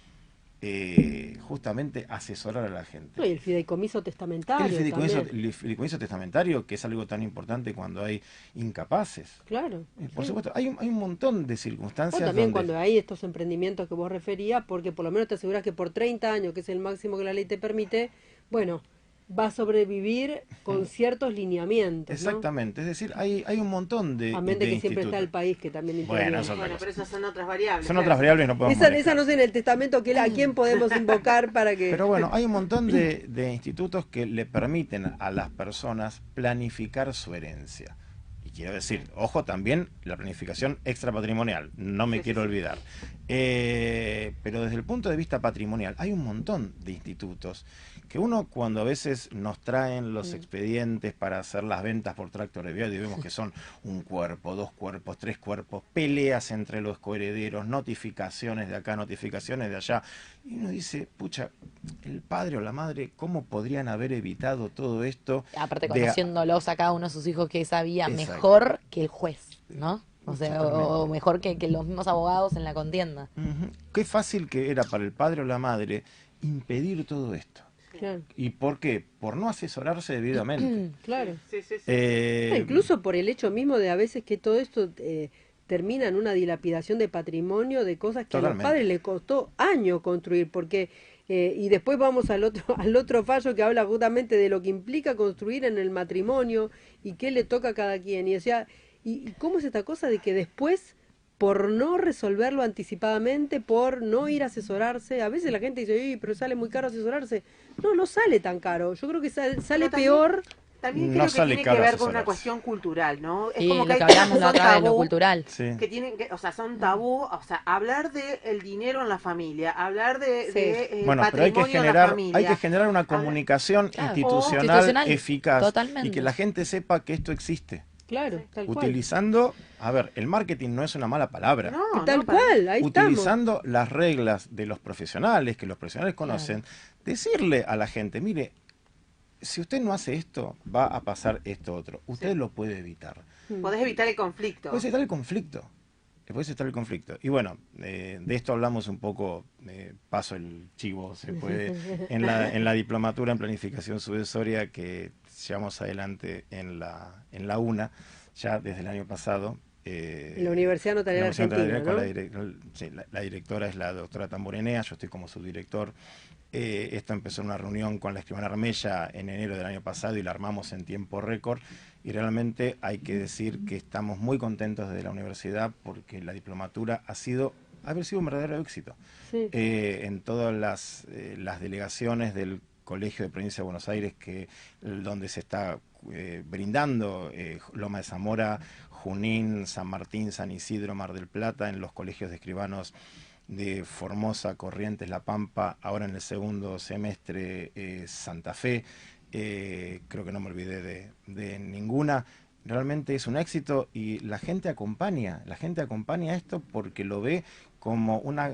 justamente asesorar a la gente. Y el fideicomiso testamentario. El fideicomiso testamentario, que es algo tan importante cuando hay incapaces. Claro. Por supuesto, hay un montón de circunstancias. O también cuando hay estos emprendimientos que vos referías, porque por lo menos te aseguras que por 30 años, que es el máximo que la ley te permite, bueno, va a sobrevivir con ciertos lineamientos, ¿no? Exactamente, es decir, hay un montón de Amén de que siempre institutos. está el país que también interviene. Bueno, eso es otra Bueno, cosa. pero esas son otras variables. Son claro. otras variables, no podemos Esa manejar. no sé en el testamento a quién podemos invocar para que... Pero bueno, hay un montón de institutos que le permiten a las personas planificar su herencia. Y quiero decir, ojo también, la planificación extrapatrimonial, no me Sí, quiero sí, sí. olvidar. Pero desde el punto de vista patrimonial, hay un montón de institutos que uno cuando a veces nos traen los expedientes para hacer las ventas por tracto abreviado y vemos que son un cuerpo, 2 cuerpos, 3 cuerpos, peleas entre los coherederos, notificaciones de acá, notificaciones de allá, y uno dice, pucha, el padre o la madre, ¿cómo podrían haber evitado todo esto? Aparte, de- conociéndolos a cada uno de sus hijos, que sabía Exacto. mejor que el juez, ¿no? O sea, o Totalmente. mejor que los mismos abogados en la contienda. Ujú. Qué fácil que era para el padre o la madre impedir todo esto. Claro, ¿Y por qué? Por no asesorarse debidamente. claro. Sí, sí, sí. No, incluso por el hecho mismo de a veces que todo esto termina en una dilapidación de patrimonio, de cosas que a los Totalmente. padres les costó años construir, porque y después vamos al otro al otro fallo que habla justamente de lo que implica construir en el matrimonio y qué le toca a cada quien. Y o sea, y cómo es esta cosa de que después por no resolverlo anticipadamente, por no ir a asesorarse, a veces la gente dice, "Uy, pero sale muy caro asesorarse". No, no sale tan caro. Yo creo que sale también- peor. También No creo que sale tiene que caro ver con asesorarse. una cuestión cultural, ¿no? Es Sí, como lo que hay que cosas hablamos que la son otra vez, lo tabú, cultural. Sí. que tienen que, o sea, son tabú, o sea, hablar de el dinero en la familia, hablar de, Sí. Bueno, pero hay que patrimonio en la familia. hay que generar una comunicación Claro. institucional, Institucional, eficaz totalmente. y que la gente sepa que esto existe. Claro, tal cual. Utilizando, a ver, el marketing no es una mala palabra. No, Tal no, para- cual, ahí estamos. Utilizando las reglas de los profesionales, que los profesionales conocen, decirle a la gente, mire, si usted no hace esto, va a pasar esto otro. Usted lo puede evitar. Podés evitar el conflicto. Puede evitar el conflicto. Puede estar el conflicto. Y bueno, de esto hablamos un poco, paso el chivo, se puede, en la diplomatura en planificación sucesoria que llevamos adelante en la UNA, ya desde el año pasado. En la Universidad Notarial en la Universidad Argentina, Notarial, ¿no? sí, la directora es la doctora Tamborenea, yo estoy como subdirector. Esto empezó en una reunión con la escribana Armella en enero del año pasado y la armamos en tiempo récord. Y realmente hay que decir que estamos muy contentos desde la universidad porque la diplomatura ha sido un verdadero éxito. Sí. En todas las delegaciones del Colegio de Provincia de Buenos Aires, donde se está brindando Loma de Zamora, Junín, San Martín, San Isidro, Mar del Plata, en los colegios de escribanos de Formosa, Corrientes, La Pampa, ahora en el segundo semestre Santa Fe, creo que no me olvidé de ninguna. Realmente es un éxito y la gente acompaña esto porque lo ve como una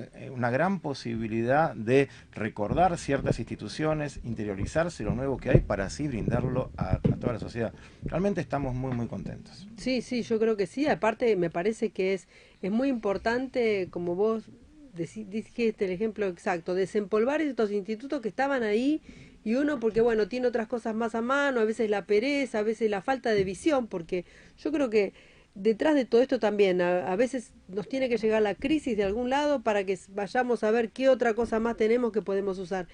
gran posibilidad de recordar ciertas instituciones, interiorizarse lo nuevo que hay para así brindarlo a toda la sociedad. Realmente estamos muy, muy contentos. Sí, sí, yo creo que sí. Aparte, me parece que es muy importante, como vos dijiste el ejemplo exacto, desempolvar estos institutos que estaban ahí y uno porque, bueno, tiene otras cosas más a mano, a veces la pereza, a veces la falta de visión, porque yo creo que detrás de todo esto también, a veces nos tiene que llegar la crisis de algún lado para que vayamos a ver qué otra cosa más tenemos que podemos usar.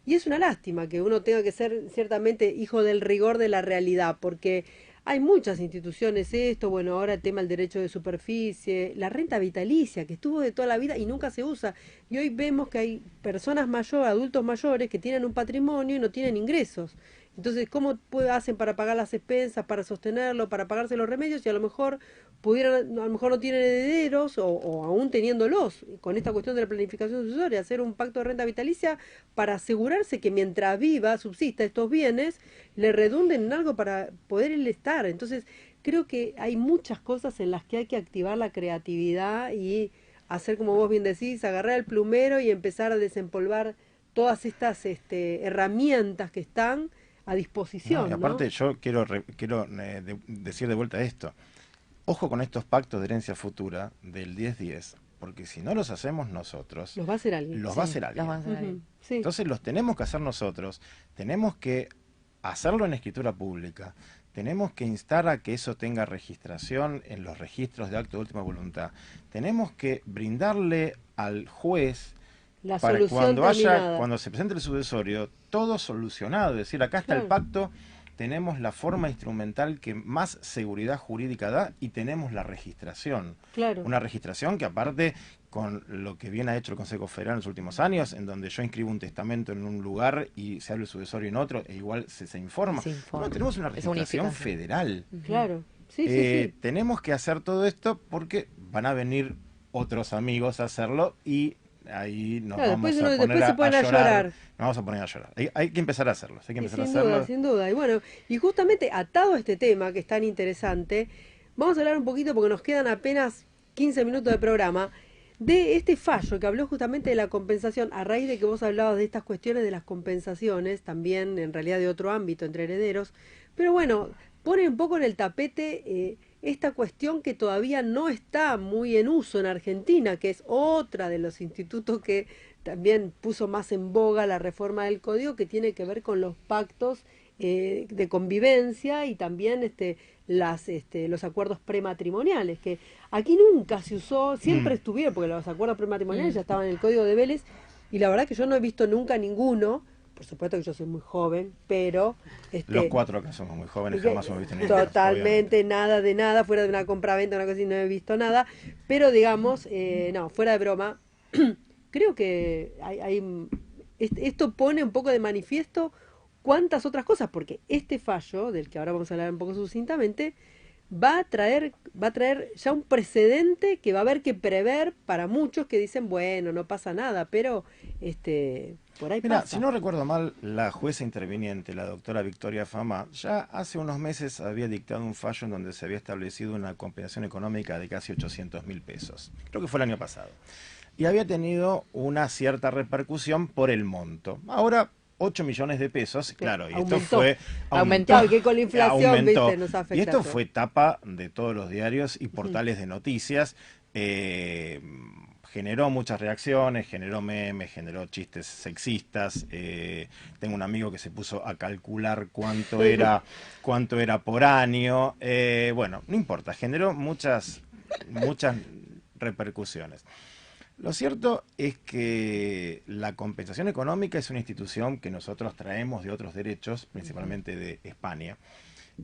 Y es una lástima que uno tenga que ser ciertamente hijo del rigor de la realidad, porque hay muchas instituciones esto, bueno, ahora el tema del derecho de superficie, la renta vitalicia, que estuvo de toda la vida y nunca se usa. Y hoy vemos que hay personas mayores, adultos mayores, que tienen un patrimonio y no tienen ingresos. Entonces, ¿cómo hacen para pagar las expensas, para sostenerlo, para pagarse los remedios? Y a lo mejor a lo mejor no tienen herederos o aún teniéndolos, con esta cuestión de la planificación sucesoria, hacer un pacto de renta vitalicia para asegurarse que mientras viva, subsista estos bienes, le redunden en algo para poder él estar. Entonces, creo que hay muchas cosas en las que hay que activar la creatividad y hacer, como vos bien decís, agarrar el plumero y empezar a desempolvar todas estas herramientas que están a disposición. Y aparte, ¿no? yo quiero decir de vuelta esto. Ojo con estos pactos de herencia futura del 10-10, porque si no los hacemos nosotros, Los va a hacer alguien. los va a hacer alguien. Los va a hacer alguien. Ujú, sí. Entonces los tenemos que hacer nosotros, tenemos que hacerlo en escritura pública, tenemos que instar a que eso tenga registración en los registros de acto de última voluntad, tenemos que brindarle al juez La para solución terminada. cuando se presente el sucesorio, todo solucionado. Es decir, acá está el pacto, tenemos la forma instrumental que más seguridad jurídica da y tenemos la registración. Claro. Una registración que aparte, con lo que bien ha hecho el Consejo Federal en los últimos años, en donde yo inscribo un testamento en un lugar y se abre el sucesorio en otro, e igual se informa. No, tenemos una registración federal. Claro. Sí. Tenemos que hacer todo esto porque van a venir otros amigos a hacerlo y ahí nos vamos a poner a llorar. Nos vamos a poner a llorar. Hay que empezar a hacerlo. Hay que empezar a hacerlo. Sin duda. Y bueno, y justamente atado a este tema que es tan interesante, vamos a hablar un poquito, porque nos quedan apenas 15 minutos de programa, de este fallo que habló justamente de la compensación, a raíz de que vos hablabas de estas cuestiones de las compensaciones, también en realidad de otro ámbito entre herederos, pero bueno, pone un poco en el tapete esta cuestión que todavía no está muy en uso en Argentina, que es otra de los institutos que también puso más en boga la reforma del código, que tiene que ver con los pactos de convivencia y también los acuerdos prematrimoniales, que aquí nunca se usó, siempre estuvieron, porque los acuerdos prematrimoniales ya estaban en el código de Vélez, y la verdad que yo no he visto nunca ninguno. Por supuesto que yo soy muy joven, pero... los cuatro que somos muy jóvenes jamás hemos visto ninguno. Totalmente, nada de nada, fuera de una compraventa, una cosa así, no he visto nada. Pero digamos, no, fuera de broma, creo que esto pone un poco de manifiesto cuántas otras cosas, porque este fallo, del que ahora vamos a hablar un poco sucintamente, va a traer ya un precedente que va a haber que prever para muchos que dicen, bueno, no pasa nada, pero por ahí pasa. Si no recuerdo mal, la jueza interviniente, la doctora Victoria Fama, ya hace unos meses había dictado un fallo en donde se había establecido una compensación económica de casi 800.000 pesos. Creo que fue el año pasado. Y había tenido una cierta repercusión por el monto. Ahora, 8 millones de pesos, claro, y esto fue... Aumentó, y que con la inflación, ¿viste? Nos afecta. Y esto fue tapa de todos los diarios y portales de noticias. Generó muchas reacciones, generó memes, generó chistes sexistas. Tengo un amigo que se puso a calcular cuánto era por año. Bueno, no importa, generó muchas repercusiones. Lo cierto es que la compensación económica es una institución que nosotros traemos de otros derechos, principalmente de España.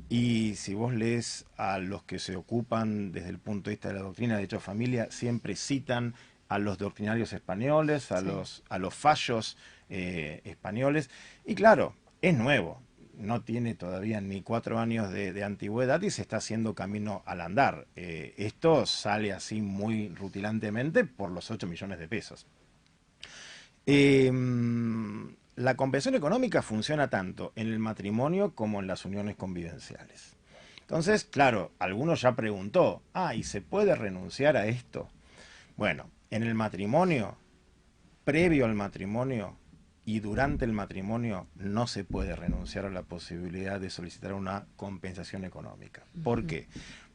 Y si vos lees a los que se ocupan desde el punto de vista de la doctrina de derecho de familia, siempre citan a los doctrinarios españoles, a los fallos españoles. Y claro, es nuevo. No tiene todavía ni 4 años de antigüedad y se está haciendo camino al andar. Esto sale así muy rutilantemente por los 8 millones de pesos. La compensación económica funciona tanto en el matrimonio como en las uniones convivenciales. Entonces, claro, alguno ya preguntó, ¿y se puede renunciar a esto? Bueno, en el matrimonio, previo al matrimonio, y durante el matrimonio no se puede renunciar a la posibilidad de solicitar una compensación económica. ¿Por qué?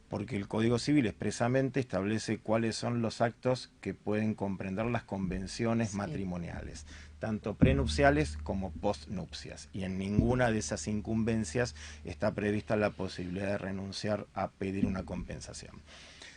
Porque el Código Civil expresamente establece cuáles son los actos que pueden comprender las convenciones matrimoniales, tanto prenupciales como postnupcias. Y en ninguna de esas incumbencias está prevista la posibilidad de renunciar a pedir una compensación.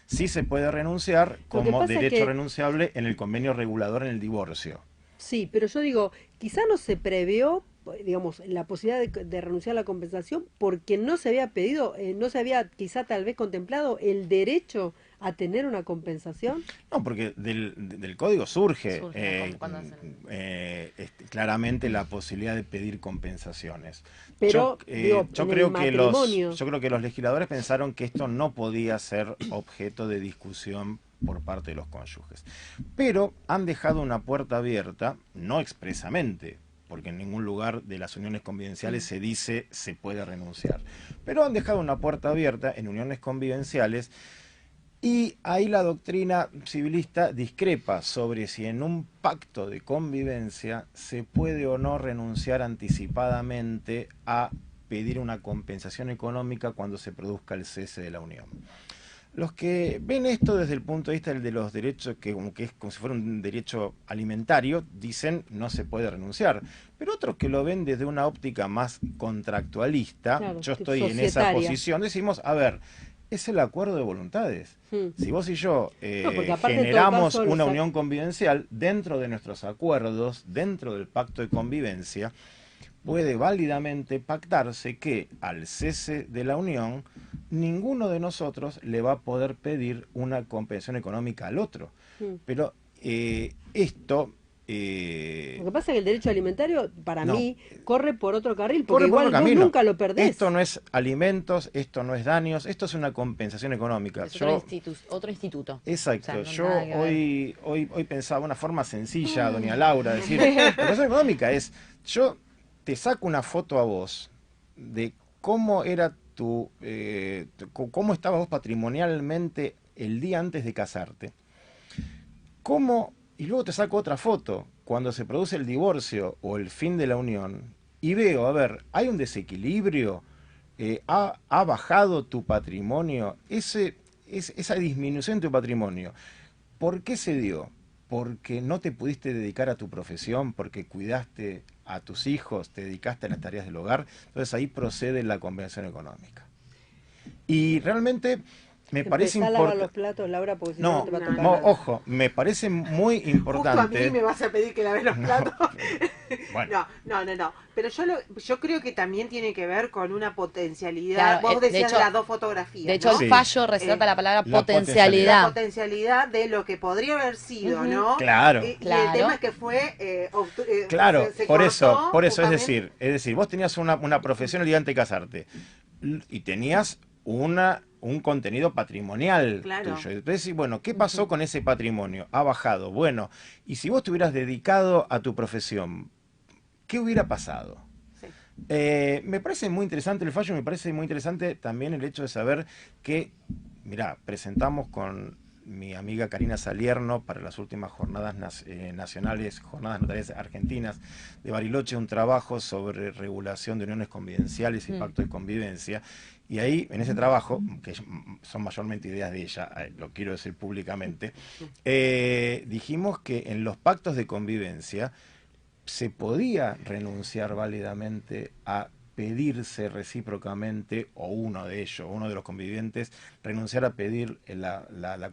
Sí se puede renunciar como derecho renunciable en el convenio regulador en el divorcio. Sí, pero yo digo, quizá no se previó, digamos, la posibilidad de renunciar a la compensación porque no se había pedido, no se había quizá tal vez contemplado el derecho a tener una compensación. No, porque del código surge claramente la posibilidad de pedir compensaciones. Pero yo creo que los legisladores pensaron que esto no podía ser objeto de discusión por parte de los cónyuges. Pero han dejado una puerta abierta, no expresamente, porque en ningún lugar de las uniones convivenciales se dice se puede renunciar, pero han dejado una puerta abierta en uniones convivenciales y ahí la doctrina civilista discrepa sobre si en un pacto de convivencia se puede o no renunciar anticipadamente a pedir una compensación económica cuando se produzca el cese de la unión. Los que ven esto desde el punto de vista de los derechos, que es como si fuera un derecho alimentario, dicen no se puede renunciar. Pero otros que lo ven desde una óptica más contractualista, claro, yo estoy en esa posición, decimos, a ver, es el acuerdo de voluntades. Si vos y yo porque aparte, en todo generamos caso, una unión convivencial, dentro de nuestros acuerdos, dentro del pacto de convivencia, puede válidamente pactarse que al cese de la unión, ninguno de nosotros le va a poder pedir una compensación económica al otro. Pero esto... Lo que pasa es que el derecho alimentario, para mí, corre por otro carril, porque corre por igual otro vos camino. nunca lo perdés. Esto no es alimentos, esto no es daños, esto es una compensación económica. Es otro instituto. Exacto. O sea, no Yo nada que hoy pensaba una forma sencilla, doña Laura, decir, la compensación económica es, yo te saco una foto a vos de cómo era cómo estabas vos patrimonialmente el día antes de casarte. Y luego te saco otra foto cuando se produce el divorcio o el fin de la unión y veo, a ver, hay un desequilibrio, ha bajado tu patrimonio, esa disminución de tu patrimonio. ¿Por qué se dio? Porque no te pudiste dedicar a tu profesión, porque cuidaste a tus hijos, te dedicaste a las tareas del hogar, entonces ahí procede la compensación económica. Y realmente me parece Empezá a lavar importante... los platos, Laura, porque si no, no te va a tocar No, nada. ojo, me parece muy importante... Justo a mí me vas a pedir que lave los platos. Bueno. No. Pero yo creo que también tiene que ver con una potencialidad. Claro, Vos decías de hecho, de las dos fotografías, De hecho, ¿no? el fallo resalta la palabra la potencialidad. La potencialidad de lo que podría haber sido, ¿no? Claro. Y Claro. el tema es que fue... Claro, se por eso, cortó es justamente. decir, vos tenías una profesión el día antes de casarte y tenías un contenido patrimonial Claro. tuyo. Entonces, bueno, ¿qué pasó con ese patrimonio? Ha bajado. Bueno, y si vos te hubieras dedicado a tu profesión, ¿qué hubiera pasado? Sí. Me parece muy interesante el fallo, me parece muy interesante también el hecho de saber que, mirá, presentamos con mi amiga Karina Salierno para las últimas jornadas nacionales, jornadas notariales argentinas de Bariloche, un trabajo sobre regulación de uniones convivenciales y pacto de convivencia. Y ahí, en ese trabajo, que son mayormente ideas de ella, lo quiero decir públicamente, dijimos que en los pactos de convivencia se podía renunciar válidamente a pedirse recíprocamente, o uno de ellos, uno de los convivientes, renunciar a pedir la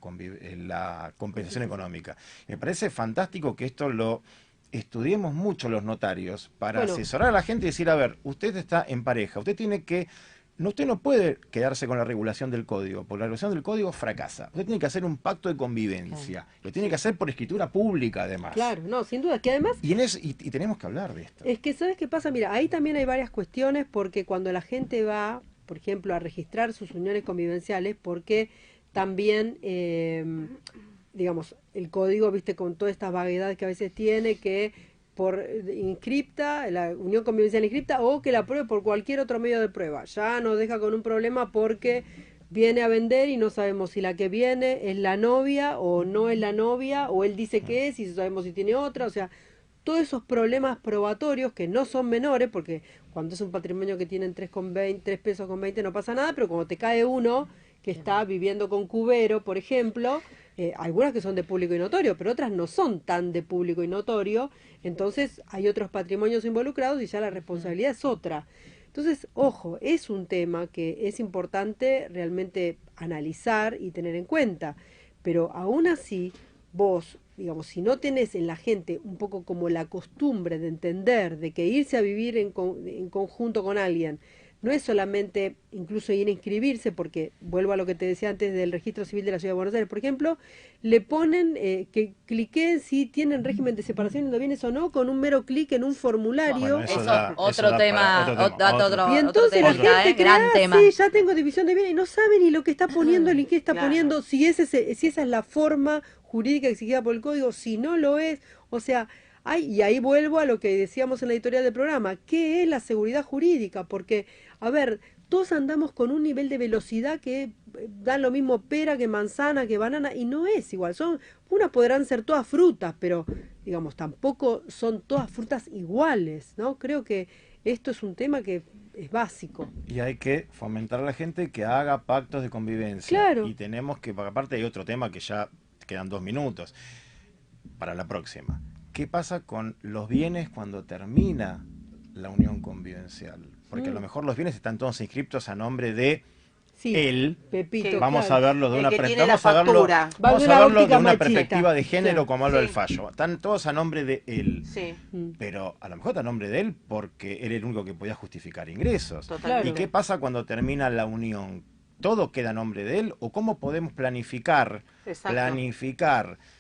compensación económica. Me parece fantástico que esto lo estudiemos mucho los notarios para asesorar a la gente y decir, a ver, usted está en pareja, usted no puede quedarse con la regulación del código, porque la regulación del código fracasa. Usted tiene que hacer un pacto de convivencia. Lo tiene que hacer por escritura pública, además. Claro, no, sin duda. Que además... Y tenemos que hablar de esto. Es que, ¿sabes qué pasa? Mira, ahí también hay varias cuestiones, porque cuando la gente va, por ejemplo, a registrar sus uniones convivenciales, porque también, digamos, el código, viste, con toda esta vaguedad que a veces tiene, que por inscripta, la unión convivencial inscripta, o que la pruebe por cualquier otro medio de prueba. Ya nos deja con un problema porque viene a vender y no sabemos si la que viene es la novia o no es la novia, o él dice que es y no sabemos si tiene otra. O sea, todos esos problemas probatorios que no son menores, porque cuando es un patrimonio que tienen 3 pesos con 20 no pasa nada, pero cuando te cae uno que está viviendo con cubero, por ejemplo, algunas que son de público y notorio, pero otras no son tan de público y notorio, entonces hay otros patrimonios involucrados y ya la responsabilidad es otra. Entonces, ojo, es un tema que es importante realmente analizar y tener en cuenta, pero aún así, vos, digamos, si no tenés en la gente un poco como la costumbre de entender de que irse a vivir en conjunto con alguien no es solamente incluso ir a inscribirse, porque vuelvo a lo que te decía antes del registro civil de la Ciudad de Buenos Aires, por ejemplo, le ponen que cliquen si tienen régimen de separación de bienes o no, con un mero clic en un formulario. Bueno, Eso, da otro tema, Y entonces la gente cree, gran tema. sí, ya tengo división de bienes, y no sabe ni lo que está poniendo, ni qué está Claro. poniendo, si esa es la forma jurídica exigida por el código, si no lo es, o sea, y ahí vuelvo a lo que decíamos en la editorial del programa, ¿qué es la seguridad jurídica? Porque, a ver, todos andamos con un nivel de velocidad que dan lo mismo pera que manzana, que banana, y no es igual. Unas podrán ser todas frutas, pero, digamos, tampoco son todas frutas iguales, ¿no? Creo que esto es un tema que es básico. Y hay que fomentar a la gente que haga pactos de convivencia. Claro. Y tenemos que, porque aparte hay otro tema que ya quedan 2 minutos para la próxima. ¿Qué pasa con los bienes cuando termina la unión convivencial? Porque a lo mejor los bienes están todos inscriptos a nombre de Sí, él, Pepito, vamos claro. a verlo de El una que tiene la vamos a verlo, factura. vamos Va de a una verlo de óptica una machista. perspectiva de género Claro. como hablo Sí. del fallo. Están todos a nombre de él. Sí, Pero a lo mejor está a nombre de él porque era el único que podía justificar ingresos. totalmente. ¿Y qué pasa cuando termina la unión? ¿Todo queda a nombre de él? ¿O cómo podemos planificar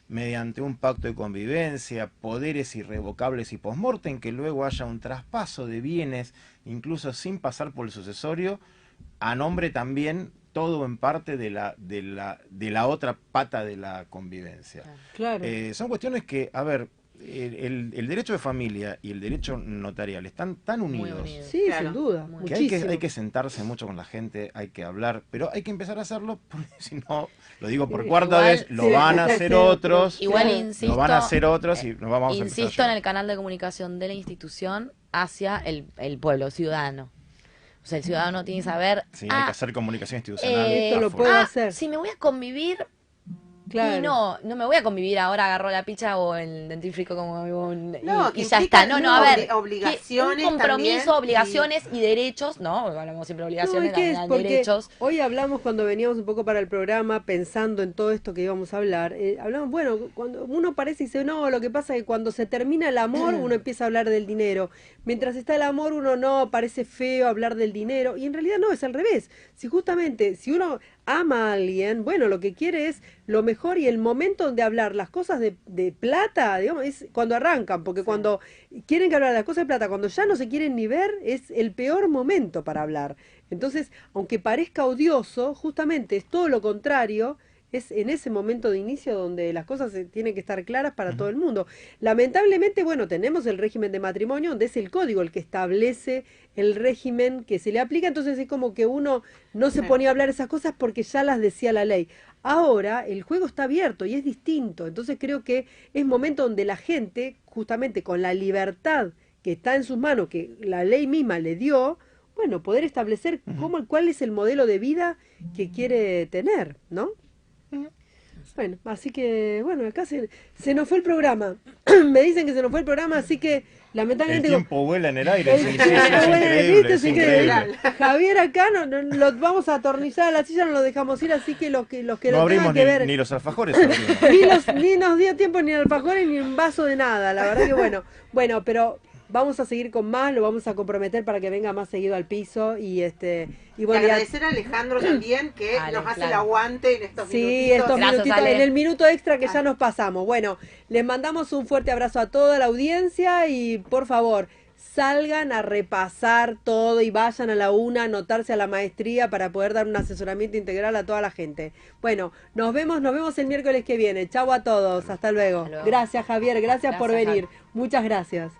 mediante un pacto de convivencia, poderes irrevocables y post-mortem, que luego haya un traspaso de bienes, incluso sin pasar por el sucesorio, a nombre también, todo en parte de la otra pata de la convivencia? Claro. Son cuestiones que, a ver, el derecho de familia y el derecho notarial están tan Muy unidos unidos. Sí, Claro. sin duda. Que que Muchísimo. hay que sentarse mucho con la gente, hay que hablar, pero hay que empezar a hacerlo porque si no, lo digo por cuarta Igual, vez, lo sí, van a hacer otros, Igual Claro. insisto, lo van a hacer otros y nos vamos a empezar insisto a en llevar. el canal de comunicación de la institución hacia el pueblo, ciudadano. O sea, el ciudadano tiene que saber, Sí, hay que hacer comunicación institucional. Esto a lo full. puedo hacer. si me voy a convivir, Claro. y no me voy a convivir ahora, agarro la picha o el dentífrico como No, y que ya implica, está. No, a ver, obligaciones un compromiso, también obligaciones y derechos, ¿no? Hablamos siempre de No, obligaciones, ¿y qué es? también hay Porque derechos. hoy hablamos cuando veníamos un poco para el programa pensando en todo esto que íbamos a hablar. Hablamos, bueno, cuando uno parece y dice, no, lo que pasa es que cuando se termina el amor uno empieza a hablar del dinero. Mientras está el amor uno no, parece feo hablar del dinero. Y en realidad no, es al revés. Si justamente, si uno ama a alguien, bueno, lo que quiere es lo mejor y el momento de hablar las cosas de plata, digamos, es cuando arrancan, porque cuando quieren que hablar de las cosas de plata, cuando ya no se quieren ni ver, es el peor momento para hablar. Entonces, aunque parezca odioso, justamente es todo lo contrario, es en ese momento de inicio donde las cosas tienen que estar claras para todo el mundo. Lamentablemente, bueno, tenemos el régimen de matrimonio, donde es el código el que establece el régimen que se le aplica, entonces es como que uno no se ponía a hablar esas cosas porque ya las decía la ley. Ahora el juego está abierto y es distinto, entonces creo que es momento donde la gente, justamente con la libertad que está en sus manos, que la ley misma le dio, bueno, poder establecer cuál es el modelo de vida que quiere tener, ¿no? Bueno, así que, bueno, acá se nos fue el programa. Me dicen que se nos fue el programa, así que El lamentablemente... tiempo vuela en el aire, El sí, sí, tiempo es vuela en el increíble, aire, es es increíble. increíble. Javier acá no lo vamos a atornillar a la silla, no lo dejamos ir, así que los que No lo tengan abrimos que ver... ni los alfajores. abrimos. Ni nos dio tiempo ni alfajores ni un vaso de nada, la verdad que bueno, pero vamos a seguir con más, lo vamos a comprometer para que venga más seguido al piso y Y bueno, y agradecer a Alejandro también que Ale, nos hace claro. el aguante en estos sí, minutitos. estos Gracias, minutitos, Ale. en el minuto extra que ya nos pasamos. Bueno, les mandamos un fuerte abrazo a toda la audiencia y por favor, salgan a repasar todo y vayan a la UNA a anotarse a la maestría para poder dar un asesoramiento integral a toda la gente. Bueno, nos vemos el miércoles que viene. Chau a todos, hasta luego. Hasta luego. Gracias Javier, gracias por Gracias, venir. Muchas gracias.